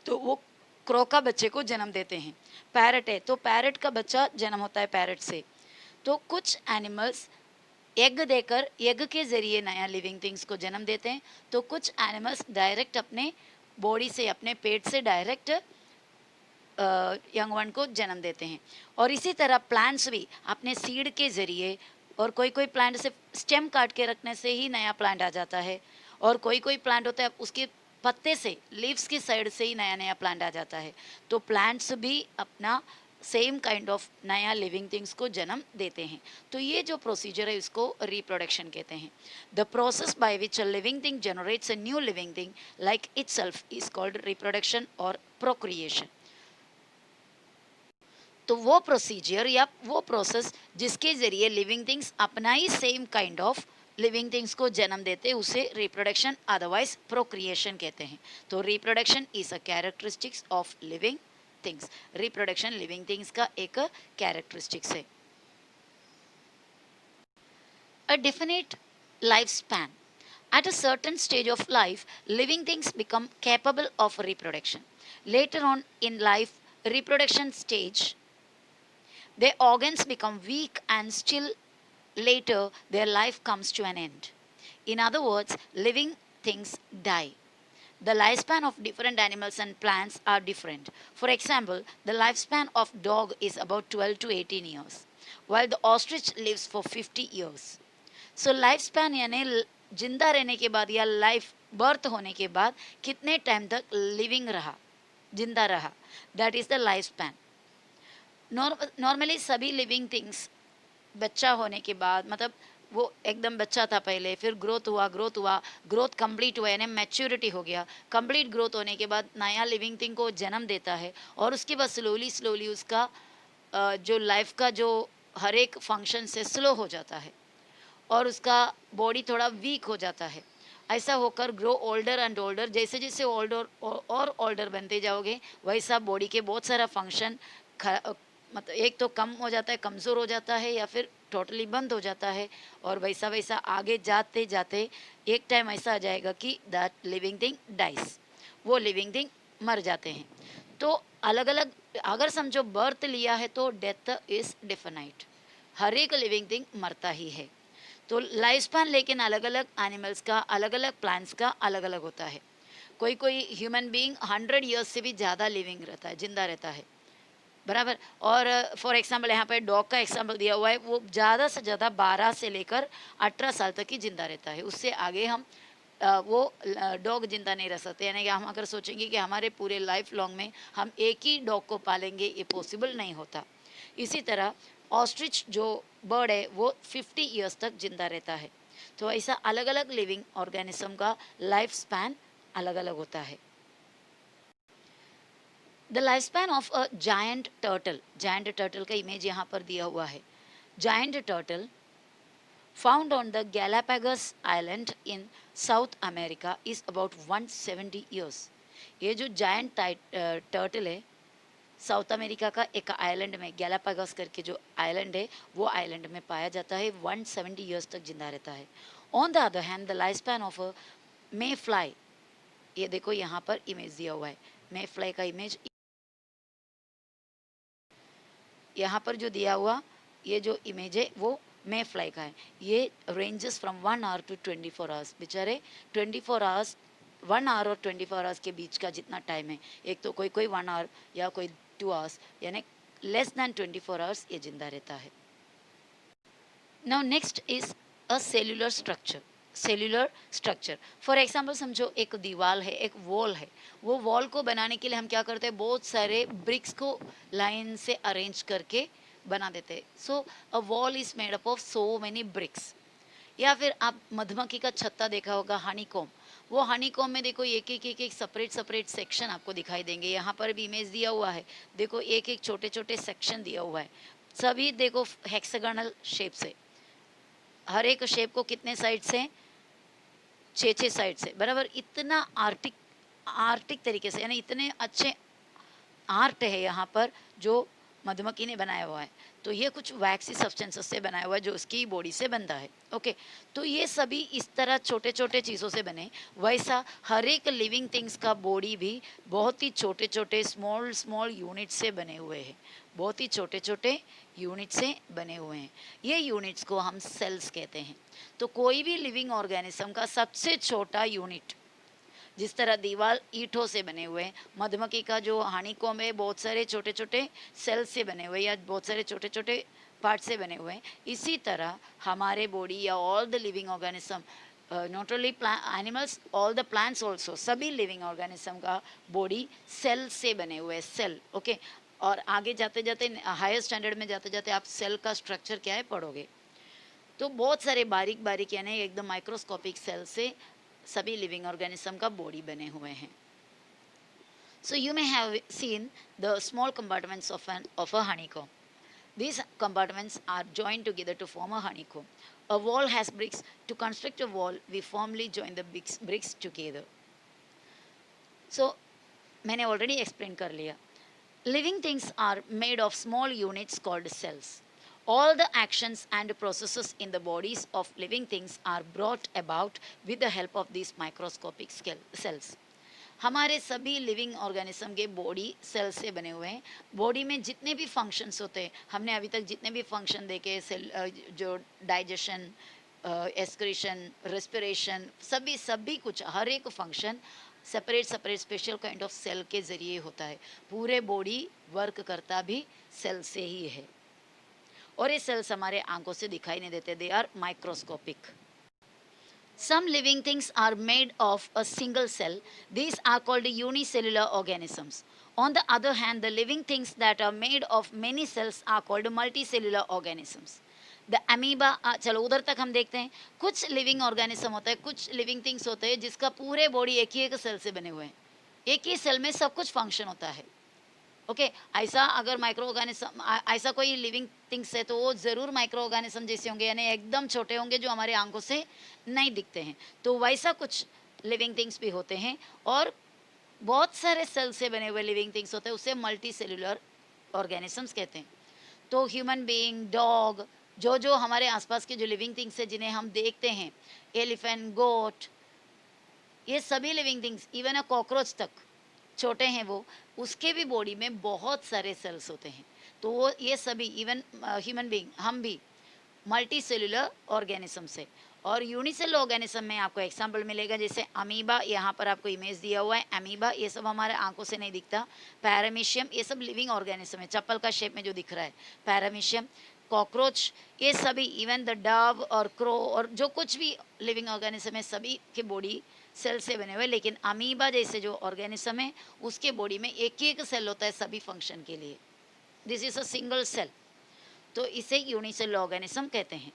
तो वो क्रो का बच्चे को जन्म देते हैं। पैरट है तो पैरट का बच्चा जन्म होता है पैरट से। तो कुछ एनिमल्स एग देकर, एग के ज़रिए नया लिविंग थिंग्स को जन्म देते हैं, तो कुछ एनिमल्स डायरेक्ट अपने बॉडी से, अपने पेट से डायरेक्ट यंग वन को जन्म देते हैं। और इसी तरह प्लांट्स भी अपने सीड के ज़रिए, और कोई कोई प्लांट से स्टेम काट के रखने से ही नया प्लांट आ जाता है, और कोई कोई प्लांट होता है उसके पत्ते से, लीव्स की साइड से ही नया नया प्लांट आ जाता है। तो प्लांट्स भी अपना सेम काइंड ऑफ नया लिविंग थिंग्स को जन्म देते हैं। तो ये जो प्रोसीजर है इसको रिप्रोडक्शन कहते हैं। The process by which a living thing generates a new living thing like itself is called reproduction और प्रोक्रिएशन। तो वो प्रोसीजर या वो प्रोसेस जिसके ज़रिए लिविंग थिंग्स अपना ही same kind of living things को जन्म देते हैं उसे रिप्रोडक्शन अदरवाइज प्रोक्रिएशन कहते हैं। तो reproduction is a characteristics of living things. Reproduction living things का एक कैरेक्टरिस्टिक्स है। A definite lifespan. At a certain stage of life, living things become capable of reproduction. Later on in life, reproduction stage, their organs become weak and still later their life comes to an end. In other words, living things die. The lifespan of different animals and plants are different. For example, the lifespan of dog is about 12 to 18 years, while the ostrich lives for 50 years. So life span यानी जिंदा रहने के बाद या लाइफ बर्थ होने के बाद कितने टाइम तक लिविंग रहा, जिंदा रहा, that is the life span. Normally सभी लिविंग थिंग्स बच्चा होने के बाद, मतलब वो एकदम बच्चा था पहले, फिर ग्रोथ हुआ, ग्रोथ कंप्लीट हुआ यानी मैच्योरिटी हो गया। कंप्लीट ग्रोथ होने के बाद नया लिविंग थिंग को जन्म देता है, और उसके बाद स्लोली स्लोली उसका जो लाइफ का जो हर एक फंक्शन से स्लो हो जाता है और उसका बॉडी थोड़ा वीक हो जाता है। ऐसा होकर ग्रो ओल्डर एंड ओल्डर, जैसे जैसे ओल्डर और ओल्डर बनते जाओगे वैसा बॉडी के बहुत सारा फंक्शन मतलब एक तो कम हो जाता है, कमज़ोर हो जाता है, या फिर टोटली बंद हो जाता है। और वैसा वैसा आगे जाते जाते एक टाइम ऐसा आ जाएगा कि दैट लिविंग थिंग डाइस, वो लिविंग थिंग मर जाते हैं। तो अलग अलग अगर समझो बर्थ लिया है तो डेथ इज़ डेफिनाइट, हर एक लिविंग थिंग मरता ही है। तो लाइफ स्पैन लेकिन अलग अलग एनिमल्स का, अलग अलग प्लांट्स का अलग अलग होता है। कोई कोई ह्यूमन बीइंग 100 ईयर्स से भी ज़्यादा लिविंग रहता है, जिंदा रहता है, बराबर। और फॉर एग्जांपल यहाँ पे डॉग का एग्जांपल दिया हुआ है, वो ज़्यादा से ज़्यादा 12 से लेकर 18 साल तक ही जिंदा रहता है। उससे आगे हम वो डॉग जिंदा नहीं रह सकते। यानी कि हम अगर सोचेंगे कि हमारे पूरे लाइफ लॉन्ग में हम एक ही डॉग को पालेंगे, ये पॉसिबल नहीं होता। इसी तरह ऑस्ट्रिच जो बर्ड है वो 50 ईयर्स तक जिंदा रहता है। तो ऐसा अलग अलग लिविंग ऑर्गेनिज्म का लाइफ स्पैन अलग अलग होता है। The life span of a giant turtle का इमेज यहाँ पर दिया हुआ है। Giant turtle found on the Galapagos Island in South America is about 170 years. ये जो जायंट टर्टल है साउथ अमेरिका का एक आइलैंड में गैलापागोस करके जो आइलैंड है वो आइलैंड में पाया जाता है, 170 ईयर्स तक जिंदा रहता है. On the other hand the life span of a may fly, ये देखो यहाँ पर इमेज दिया हुआ है मे फ्लाई का इमेज, यहाँ पर जो दिया हुआ ये जो इमेज है वो मे फ्लाई का है. ये ranges from 1 hour to 24 hours. बेचारे 24 आवर्स, 1 आवर और 24 आवर्स के बीच का जितना टाइम है, एक तो कोई कोई 1 आवर या कोई 2 आवर्स, यानी लेस दैन 24 आवर्स ये जिंदा रहता है. Now next is a cellular structure. Cellular structure for example समझो एक दीवार है, एक वॉल है. वो वॉल को बनाने के लिए हम क्या करते हैं, बहुत सारे ब्रिक्स को लाइन से अरेंज करके बना देते हैं. So a wall is made up of so many bricks. या फिर आप मधुमक्खी का छत्ता देखा होगा, हनीकॉम. वो हनीकॉम में देखो एक एक एक एक सेपरेट सेपरेट सेक्शन आपको दिखाई देंगे. यहाँ पर भी इमेज दिया हुआ है, देखो एक एक छोटे छोटे सेक्शन दिया हुआ है. सभी देखो हेक्सागोनल शेप से, हर एक शेप को कितने साइड से, 6 6 साइड से, बराबर. इतना आर्टिक आर्टिक तरीके से, यानी इतने अच्छे आर्ट है यहाँ पर जो मधुमक्खी ने बनाया हुआ है. तो ये कुछ वैक्सी सब्सटेंसेस से बनाया हुआ है जो उसकी बॉडी से बनता है. ओके, तो ये सभी इस तरह छोटे छोटे चीज़ों से बने. वैसा हर एक लिविंग थिंग्स का बॉडी भी बहुत ही छोटे छोटे स्मॉल स्मॉल यूनिट से बने हुए हैं, बहुत ही छोटे छोटे यूनिट से बने हुए हैं. ये यूनिट्स को हम सेल्स कहते हैं. तो कोई भी लिविंग ऑर्गेनिज्म का सबसे छोटा यूनिट, जिस तरह दीवार ईंटों से बने हुए, मधुमक्खी का जो हानीकॉम है बहुत सारे छोटे छोटे सेल्स से बने हुए या बहुत सारे छोटे छोटे पार्ट से बने हुए हैं. इसी तरह हमारे बॉडी या all the living organism, not only animals, all the plants also, सभी लिविंग ऑर्गेनिज्म का बॉडी सेल से बने हुए हैं. Cell, okay. और आगे जाते जाते हायर स्टैंडर्ड में जाते जाते आप सेल का स्ट्रक्चर क्या है पढ़ोगे. तो बहुत सारे बारीक बारीक यानी एकदम माइक्रोस्कोपिक सेल से सभी लिविंग ऑर्गेनिज्म का बॉडी बने हुए हैं. So you may have seen the small compartments of a honeycomb. These compartments are joined together to form a honeycomb. A wall has bricks. To construct a wall, we formally join the bricks together. So मैंने already explain कर लिया. Living things are made of small units called cells. All the actions and processes in the bodies of living things are brought about with the help of these microscopic cells. हमारे सभी लिविंग ऑर्गेनिज्म के बॉडी सेल से बने हुए हैं. बॉडी में जितने भी फंक्शंस होते हैं, हमने अभी तक जितने भी फंक्शन देखे, सेल जो डाइजेशन, एक्सक्रीशन, रेस्पिरेशन, सभी सभी कुछ हर एक function separate separate special kind of cell के ज़रिए होता है. पूरे बॉडी वर्क करता भी सेल से ही है. और ये सेल्स हमारे आंखों से दिखाई नहीं देते, they are microscopic. Some living things are made of a single cell. These are called unicellular organisms. On the other hand, the living things that are made of many cells are called multicellular organisms. The amoeba, चलो उधर तक हम देखते हैं. कुछ लिविंग ऑर्गेनिज्म होता है, कुछ लिविंग थिंग्स होते हैं जिसका पूरे बॉडी एक ही एक सेल से बने हुए हैं. एक ही सेल में सब कुछ फंक्शन होता है. ओके, ऐसा अगर माइक्रो ऑर्गेनिज्म, ऐसा कोई लिविंग थिंग्स है तो वो ज़रूर माइक्रो ऑर्गेनिज्म जैसे होंगे, यानी एकदम छोटे होंगे जो हमारे आंखों से नहीं दिखते हैं. तो वैसा कुछ लिविंग थिंग्स भी होते हैं. और बहुत सारे सेल से बने हुए लिविंग थिंग्स होते हैं, उसे मल्टी सेलुलर ऑर्गेनिजम्स कहते हैं. तो ह्यूमन बीइंग, डॉग, जो जो हमारे आसपास के जो लिविंग थिंग्स है जिन्हें हम देखते हैं, एलिफेंट, गोट, ये सभी living things, even a cockroach तक छोटे हैं वो, उसके भी बॉडी में बहुत सारे सेल्स होते हैं. तो वो ये सभी इवन ह्यूमन बीइंग, हम भी मल्टी सेलुलर ऑर्गेनिज्म से. और यूनिसेलुलर ऑर्गेनिज्म में आपको एग्जांपल मिलेगा, जैसे अमीबा, यहाँ पर आपको इमेज दिया हुआ है. अमीबा ये सब हमारे आंखों से नहीं दिखता. पैरामीशियम, ये सब लिविंग ऑर्गेनिज्म है, चप्पल का शेप में जो दिख रहा है पैरामीशियम. कॉकरोच, ये सभी, इवन द डव और क्रो और जो कुछ भी लिविंग ऑर्गेनिज्म है, सभी के बॉडी सेल से बने हुए. लेकिन अमीबा जैसे जो ऑर्गेनिज्म है उसके बॉडी में एक एक सेल होता है सभी फंक्शन के लिए. This is a single cell. तो इसे यूनिसेलुलर ऑर्गेनिज्म कहते हैं.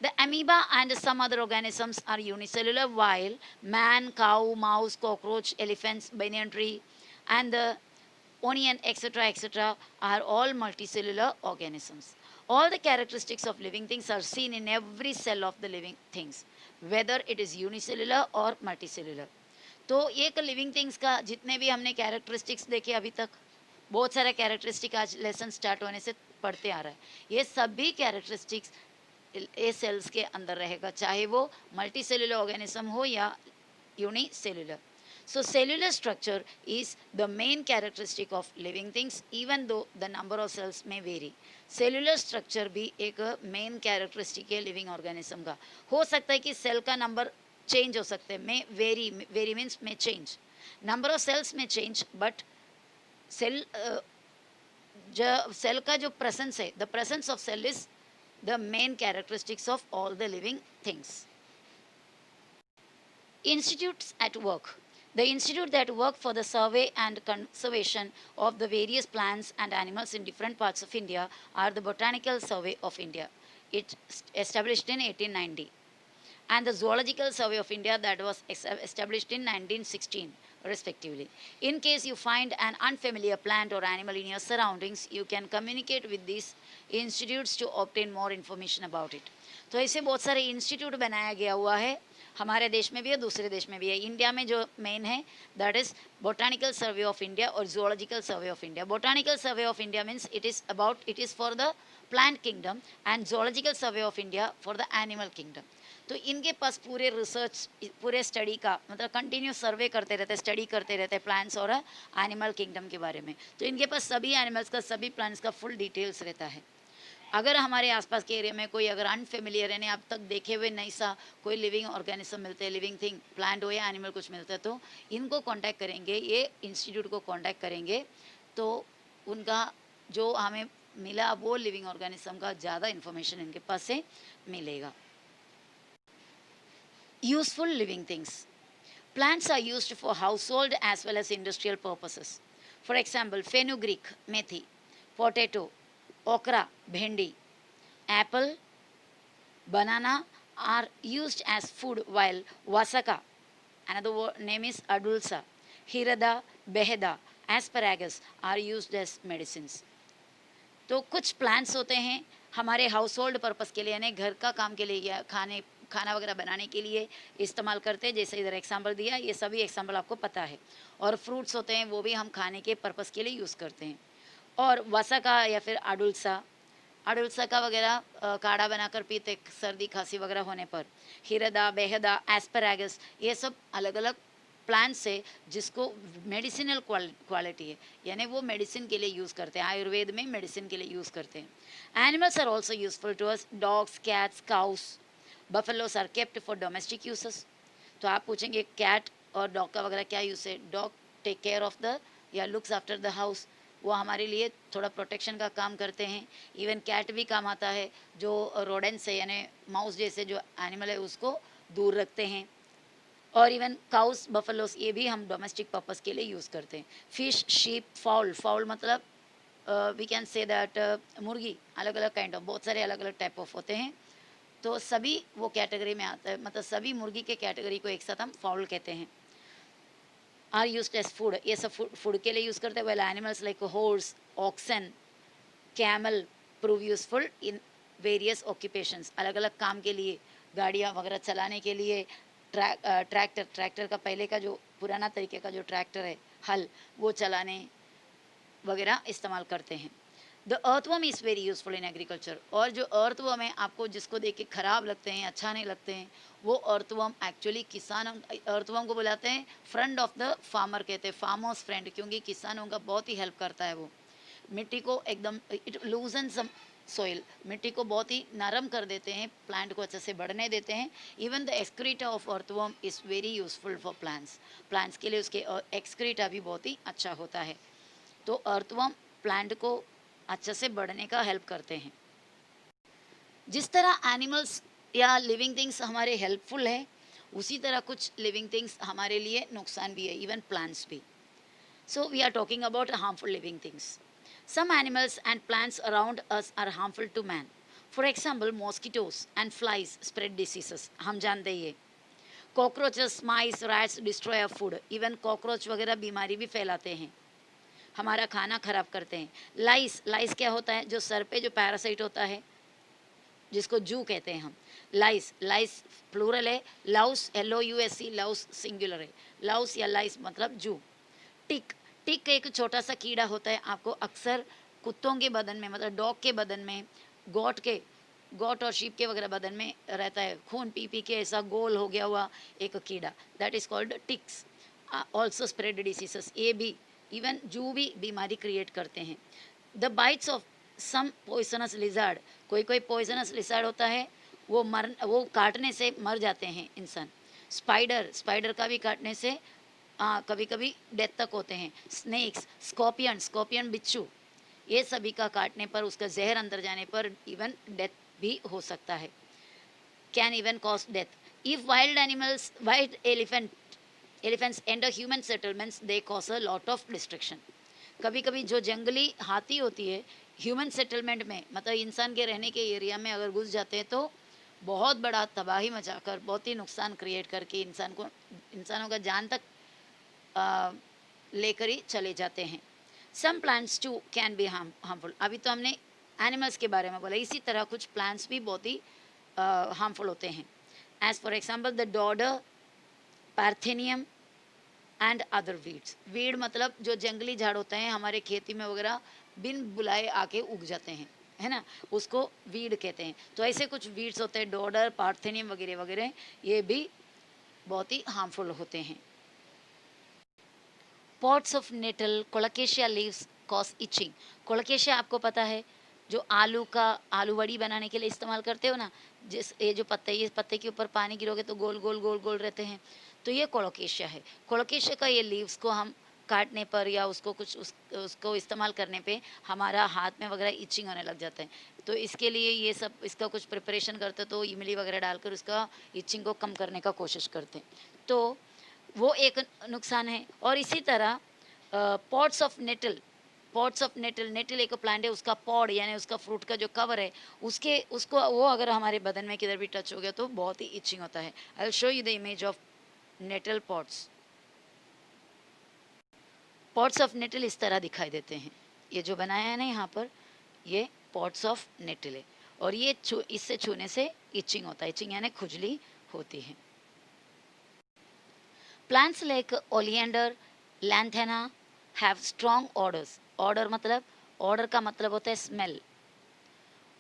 The amoeba and some other organisms are unicellular, while man, cow, mouse, cockroach, elephants, banyan tree, and the onion, etc., etc., are all multicellular organisms. All the characteristics of living things are seen in every cell of the living things, whether it is unicellular or multicellular. तो एक लिविंग थिंग्स का जितने भी हमने कैरेक्टरिस्टिक्स देखे अभी तक, बहुत सारे कैरेक्टरिस्टिक आज लेसन स्टार्ट होने से पढ़ते आ रहा है, ये सभी कैरेक्टरिस्टिक्स ए सेल्स के अंदर रहेगा, चाहे वो मल्टी सेलुलर ऑर्गेनिज्म हो या unicellular. So cellular structure is the main characteristic of living things, even though the number of cells may vary. Cellular structure भी एक main characteristic है living organism का. हो सकता है कि सेल का नंबर चेंज हो सकते हैं, may vary, vary means may change, number of cells may change, but cell cell का जो प्रेजेंस है, the presence of cell is the main characteristics of all the living things. Institutes at work. The institute that work for the survey and conservation of the various plants and animals in different parts of India are the Botanical Survey of India. It established in 1890, and the Zoological Survey of India that was established in 1916 respectively. In case you find an unfamiliar plant or animal in your surroundings, you can communicate with these institutes to obtain more information about it. तो ऐसे बहुत सारे इंस्टीट्यूट बनाया गया हुआ है, हमारे देश में भी है, दूसरे देश में भी है. इंडिया में जो मेन है that is botanical survey of India और zoological survey of India. Botanical survey of India means it is for the plant kingdom and zoological survey of India for the animal kingdom. तो इनके पास पूरे रिसर्च, पूरे स्टडी का मतलब कंटिन्यू सर्वे करते रहते, स्टडी करते रहते प्लांट्स और एनिमल किंगडम के बारे में. तो इनके पास सभी एनिमल्स का, सभी प्लांट्स का फुल डिटेल्स रहता है. अगर हमारे आसपास के एरिया में कोई अगर अनफेमिलियर यानी अब तक देखे हुए नहीं सा कोई लिविंग ऑर्गेनिज्म मिलते हैं, लिविंग थिंग प्लांट हो या एनिमल कुछ मिलता है, तो इनको कांटेक्ट करेंगे, ये इंस्टीट्यूट को कांटेक्ट करेंगे, तो उनका जो हमें मिला वो लिविंग ऑर्गेनिज्म का ज़्यादा इन्फॉर्मेशन इनके पास से मिलेगा. Useful living things. Plants are used for household as well as industrial purposes. For example fenugreek methi, potato, okra, bhendi, apple, banana are used as food, while vasaka, another name is adulsa, hirada, beheda, asparagus are used as medicines. तो कुछ प्लांट्स होते हैं हमारे हाउस होल्ड पर्पज़ के लिए, यानी घर का काम के लिए या खाना वगैरह बनाने के लिए इस्तेमाल करते हैं, जैसे इधर एग्जाम्पल दिया, ये सभी एग्जाम्पल आपको पता है. और फ्रूट्स होते हैं वो भी हम खाने के पर्पज़ के लिए यूज़ करते हैं. और वसा या फिर अडुल्सा का वगैरह काढ़ा बनाकर पीते सर्दी खांसी वगैरह होने पर. हिरदा, बेहदा, एस्परागस, ये सब अलग अलग प्लांट्स है जिसको मेडिसिनल क्वालिटी है, यानी वो मेडिसिन के लिए यूज़ करते हैं, आयुर्वेद में मेडिसिन के लिए यूज़ करते हैं. Animals are also useful to us. Dogs, cats, cows, buffaloes are kept for domestic uses. तो आप पूछेंगे कैट और डॉग का वगैरह क्या यूज़ है. Dog take care of the या लुक्स आफ्टर द हाउस, वो हमारे लिए थोड़ा प्रोटेक्शन का काम करते हैं. इवन कैट भी काम आता है, जो रोडेंट्स है यानी माउस जैसे जो एनिमल है उसको दूर रखते हैं. और इवन काउस, बफेलोस, ये भी हम डोमेस्टिक पर्पस के लिए यूज़ करते हैं. फिश, शीप, फाउल, फाउल मतलब वी कैन से दैट मुर्गी, अलग अलग काइंड ऑफ, बहुत सारे अलग अलग टाइप ऑफ होते हैं, तो सभी वो कैटेगरी में आता है, मतलब सभी मुर्गी के कैटेगरी को एक साथ हम फाउल कहते हैं. आर यूज्ड एज फूड, ये सब फूड के लिए यूज़ करते हैं. Well animals like horse, oxen, camel prove useful in various occupations, अलग अलग काम के लिए, गाड़ियाँ वगैरह चलाने के लिए. ट्रैक्टर का पहले का जो पुराना तरीके का जो ट्रैक्टर है, हल, वो चलाने वगैरह इस्तेमाल करते हैं. The earthworm is very useful in agriculture. और जो अर्थवर्म है आपको जिसको देख के ख़राब लगते हैं, अच्छा नहीं लगते हैं, वो अर्थवर्म एक्चुअली किसानों, अर्थवर्म को बुलाते हैं फ्रेंड ऑफ द फार्मर, कहते हैं फार्मर्स फ्रेंड, क्योंकि किसानों का बहुत ही हेल्प करता है. वो मिट्टी को एकदम इट लूजन सम सोइल, मिट्टी को बहुत ही नरम कर देते हैं, प्लांट को अच्छे से बढ़ने देते हैं. Even the excreta of earthworm is very useful for plants के लिए उसके एक्सक्रीटा भी बहुत ही अच्छा होता है. तो अर्थवर्म प्लांट को अच्छे से बढ़ने का हेल्प करते हैं. जिस तरह एनिमल्स या लिविंग थिंग्स हमारे हेल्पफुल है, उसी तरह कुछ लिविंग थिंग्स हमारे लिए नुकसान भी है, इवन प्लांट्स भी. So we are talking about harmful living things. Some animals and plants around us are harmful to man. For example mosquitoes and flies spread diseases, हम जानते ही है. Cockroaches, mice, rats destroy food, even cockroach वगैरह बीमारी भी फैलाते हैं. हमारा खाना खराब करते हैं। लाइस, लाइस क्या होता है? जो सर पे जो पैरासाइट होता है, जिसको जू कहते हैं हम। लाइस, लाइस प्लूरल है। लाउस, LOUSE, लाउस सिंगुलर है। लाउस या लाइस मतलब जू। टिक, टिक एक छोटा सा कीड़ा होता है, आपको अक्सर कुत्तों के बदन में, मतलब डॉग के बदन में, गोट और शीप के वगैरह बदन में रहता है, खून पी पी के ऐसा गोल हो गया हुआ एक कीड़ा, that is called ticks. Also spread diseases, ये भी, इवन जू भी बीमारी क्रिएट करते हैं। The bites of some poisonous lizard, कोई कोई पॉइजनस लिजार्ड होता है, वो काटने से मर जाते हैं इंसान। स्पाइडर, स्पाइडर का भी काटने से कभी कभी डेथ तक होते हैं। स्नेक्स, स्कॉर्पियन, स्कॉर्पियन बिच्छू, ये सभी का काटने पर, उसका जहर अंदर जाने पर इवन डेथ भी हो सकता है, can even cause death. If wild animals, wild elephants enter human settlements, they cause a lot of destruction. कभी कभी जो जंगली हाथी होती है, ह्यूमन सेटलमेंट में, मतलब इंसान के रहने के एरिया में अगर घुस जाते हैं तो बहुत बड़ा तबाही मचाकर, बहुत ही नुकसान क्रिएट करके इंसानों का जान तक लेकर ही चले जाते हैं। Some plants too can be harmful. अभी तो हमने एनिमल्स के बारे में बोला, इसी तरह कुछ प्लांट्स भी बहुत ही हार्मफुल होते हैं। As for example the dodder, parthenium and other weeds. Weed मतलब जो जंगली झाड़ होते हैं हमारे खेती में वगैरह, बिन बुलाए आके उग जाते हैं, है ना, उसको वीड कहते हैं। तो ऐसे कुछ वीड्स होते हैं, डॉडर, पार्थेनियम वगैरह वगैरह, ये भी बहुत ही हार्मफुल होते हैं। Pots of nettle, colocasia leaves cause itching. Colocasia आपको पता है, जो आलू वड़ी बनाने के लिए इस्तेमाल करते हो ना, ये जो पत्ते, ये पत्ते के ऊपर पानी गिरोगे तो गोल गोल गोल गोल रहते हैं, तो ये कोलोकेशिया है। कोलोकेशिया का ये लीव्स को हम काटने पर या उसको उसको इस्तेमाल करने पे हमारा हाथ में वगैरह इचिंग होने लग जाता है। तो इसके लिए ये सब, इसका कुछ प्रिपरेशन करते तो इमली वगैरह डालकर उसका इचिंग को कम करने का कोशिश करते हैं। तो वो एक नुकसान है। और इसी तरह pots of nettle, pots of nettle, nettle एक प्लांट है, उसका पॉड यानी उसका फ्रूट का जो कवर है, उसको वो अगर हमारे बदन में किधर भी टच हो गया तो बहुत ही इचिंग होता है। I will show you the image of nettle pots. Pots of nettle इस तरह दिखाई देते हैं। ये जो बनाया है ना यहाँ पर, ये पॉट्स ऑफ नेटल है, और ये इससे छूने से इचिंग होता है, इचिंग यानी खुजली होती है। Plants like oleander, lantana have strong odors. Odor मतलब, odor का मतलब होता है smell.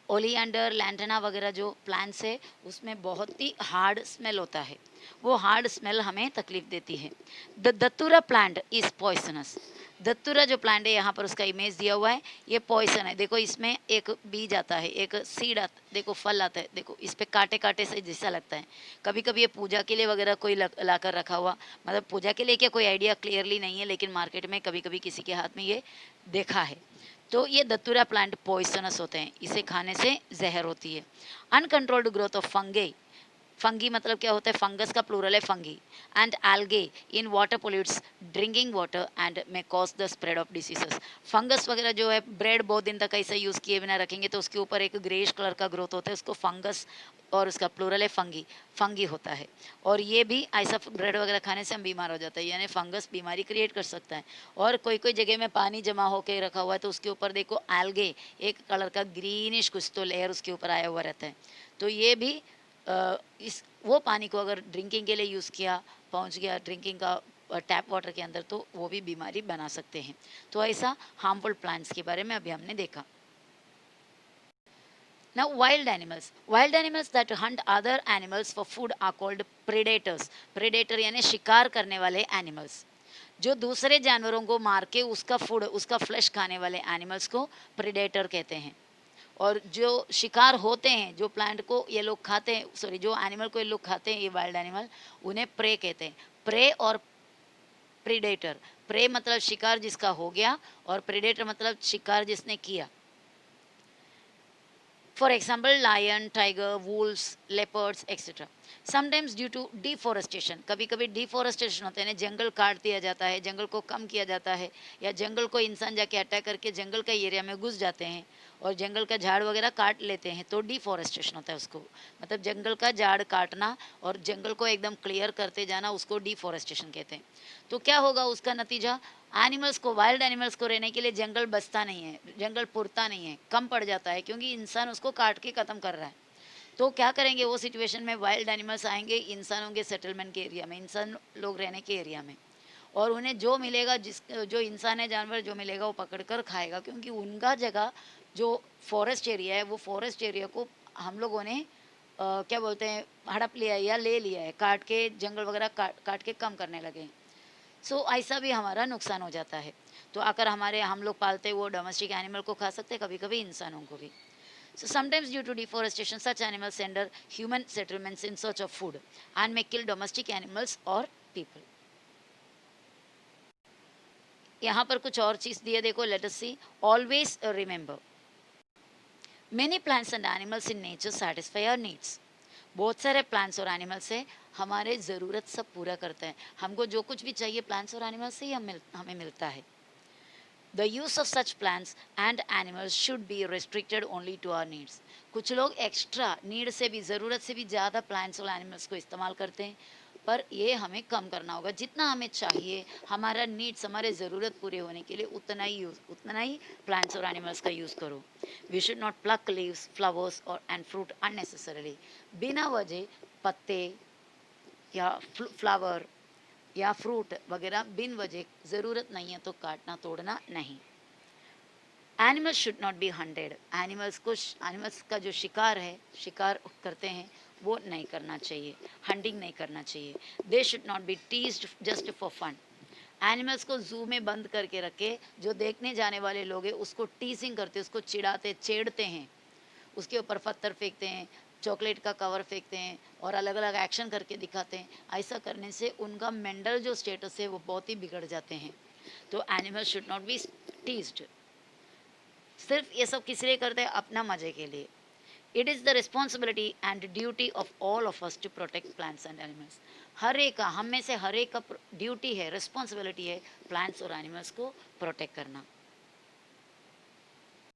ओलियंडर, लैंटना वगैरह जो प्लांट्स है उसमें बहुत ही हार्ड स्मेल होता है, वो हार्ड स्मेल हमें तकलीफ देती है। The datura plant is poisonous. Datura जो प्लांट है, यहाँ पर उसका इमेज दिया हुआ है, ये पॉइसन है। देखो इसमें एक बीज आता है, एक सीड आता, देखो फल आता है, देखो इस पे कांटे कांटे से जैसा लगता है। कभी कभी ये पूजा के लिए वगैरह कोई ला कर रखा हुआ, मतलब पूजा के लिए क्या, कोई आइडिया क्लियरली नहीं है, लेकिन मार्केट में कभी कभी किसी के हाथ में ये देखा है। तो ये दत्तूरा प्लांट पॉइसनस होते हैं, इसे खाने से जहर होती है। Uncontrolled growth of fungi, fungi मतलब क्या होता है, फंगस का प्लूरल है fungi, and algae in water pollutes drinking water and may cause the spread of diseases. Fungus वगैरह जो है, ब्रेड बहुत दिन तक ऐसे यूज़ किए बिना रखेंगे तो उसके ऊपर एक ग्रेइश कलर का ग्रोथ होता है, उसको फंगस, और उसका प्लूरल है फंगी, फंगी होता है। और ये भी ऐसा ब्रेड वगैरह खाने से हम बीमार हो जाते हैं, यानी फंगस बीमारी क्रिएट कर सकता है। और कोई कोई जगह में पानी जमा होकर रखा हुआ है तो उसके ऊपर देखो एल्गे, एक कलर का ग्रीनिश कुछ तो लेयर उसके ऊपर आया हुआ रहता है। तो ये भी इस वो पानी को अगर ड्रिंकिंग के लिए यूज़ किया, पहुंच गया ड्रिंकिंग का टैप वाटर के अंदर, तो वो भी बीमारी बना सकते हैं। तो ऐसा हार्मफुल प्लांट्स के बारे में अभी हमने देखा। Now wild animals that hunt other animals for food are called predators. Predator यानी शिकार करने वाले animals, जो दूसरे जानवरों को मार के उसका फूड, उसका फ्लैश खाने वाले एनिमल्स को प्रेडेटर कहते हैं। और जो शिकार होते हैं, जो प्लांट को ये लोग खाते हैं, सॉरी जो एनिमल को ये लोग खाते हैं, ये वाइल्ड एनिमल, उन्हें प्रे कहते हैं। प्रे और प्रीडेटर, प्रे मतलब शिकार जिसका हो गया, और प्रीडेटर मतलब शिकार जिसने किया। For example lion, tiger, wolves, leopards etcetera. Sometimes due to deforestation, कभी कभी डिफॉरेस्टेशन होते हैं, जंगल काट दिया जाता है, जंगल को कम किया जाता है, या जंगल को इंसान जाके अटैक करके जंगल का एरिया में घुस जाते हैं और जंगल का झाड़ वगैरह काट लेते हैं, तो डिफॉरेस्टेशन होता है उसको, मतलब जंगल का झाड़ काटना और जंगल को एकदम क्लियर करते जाना, उसको डिफॉरेस्टेशन कहते हैं। तो क्या होगा उसका नतीजा, एनिमल्स को, वाइल्ड एनिमल्स को रहने के लिए जंगल बचता नहीं है, जंगल पुरता नहीं है, कम पड़ जाता है, क्योंकि इंसान उसको काट के ख़त्म कर रहा है। तो क्या करेंगे वो सिचुएशन में, वाइल्ड एनिमल्स आएंगे इंसानों के सेटलमेंट के एरिया में, इंसान लोग रहने के एरिया में, और उन्हें जो मिलेगा, जिस जो इंसान है, जानवर जो मिलेगा वो पकड़ कर खाएगा, क्योंकि उनका जगह जो फॉरेस्ट एरिया है, वो फॉरेस्ट एरिया को हम लोगों ने क्या बोलते हैं, हड़प लिया है या ले लिया है, काट के जंगल वगैरह काट काट के कम करने लगे हैं। सो ऐसा भी हमारा नुकसान हो जाता है। तो अगर हमारे हम लोग पालते वो डोमेस्टिक एनिमल को खा सकते हैं, कभी कभी इंसानों को भी। So sometimes due to deforestation, such animals enter human settlements in search of food and may kill domestic animals or people. यहाँ पर कुछ और चीज़ दिए देखो, let us see. Always remember, many plants and animals in nature satisfy our needs. बहुत सारे प्लांट्स और एनिमल्स है, हमारे ज़रूरत सब पूरा करते हैं, हमको जो कुछ भी चाहिए प्लांट्स और एनिमल्स से ही हमें मिलता है। The use of such plants and animals should be restricted only to our needs. कुछ लोग एक्स्ट्रा नीड से भी, ज़रूरत से भी ज़्यादा प्लांट्स और एनिमल्स को इस्तेमाल करते हैं, पर ये हमें कम करना होगा। जितना हमें चाहिए, हमारा नीड्स, हमारे ज़रूरत पूरे होने के लिए उतना ही प्लांट्स और एनिमल्स का यूज़ करो। We should not pluck leaves, flowers और एंड फ्रूट अननेसेसरली। बिना वजह पत्ते या फ्लावर या फ्रूट वगैरह बिन वजह, ज़रूरत नहीं है तो काटना तोड़ना नहीं। Animals should not be hunted, animals का जो शिकार है, शिकार करते हैं, वो नहीं करना चाहिए, हंटिंग नहीं करना चाहिए। They should not be teased just for fun. Animals को जू में बंद करके रखे, जो देखने जाने वाले लोग हैं उसको टीजिंग करते, उसको चिढ़ाते, छेड़ते हैं, उसके ऊपर पत्थर फेंकते हैं, चॉकलेट का कवर फेंकते हैं और अलग अलग एक्शन करके दिखाते हैं। ऐसा करने से उनका मेंटल जो स्टेटस है वो बहुत ही बिगड़ जाते हैं। तो animal should not be teased. सिर्फ ये सब किस लिए करते हैं, अपना मजे के लिए। It is the responsibility and duty of all of us to protect plants and animals. हर एक का, हम में से हर एक का ड्यूटी है, रिस्पॉन्सिबिलिटी है प्लांट्स और एनिमल्स को प्रोटेक्ट करना।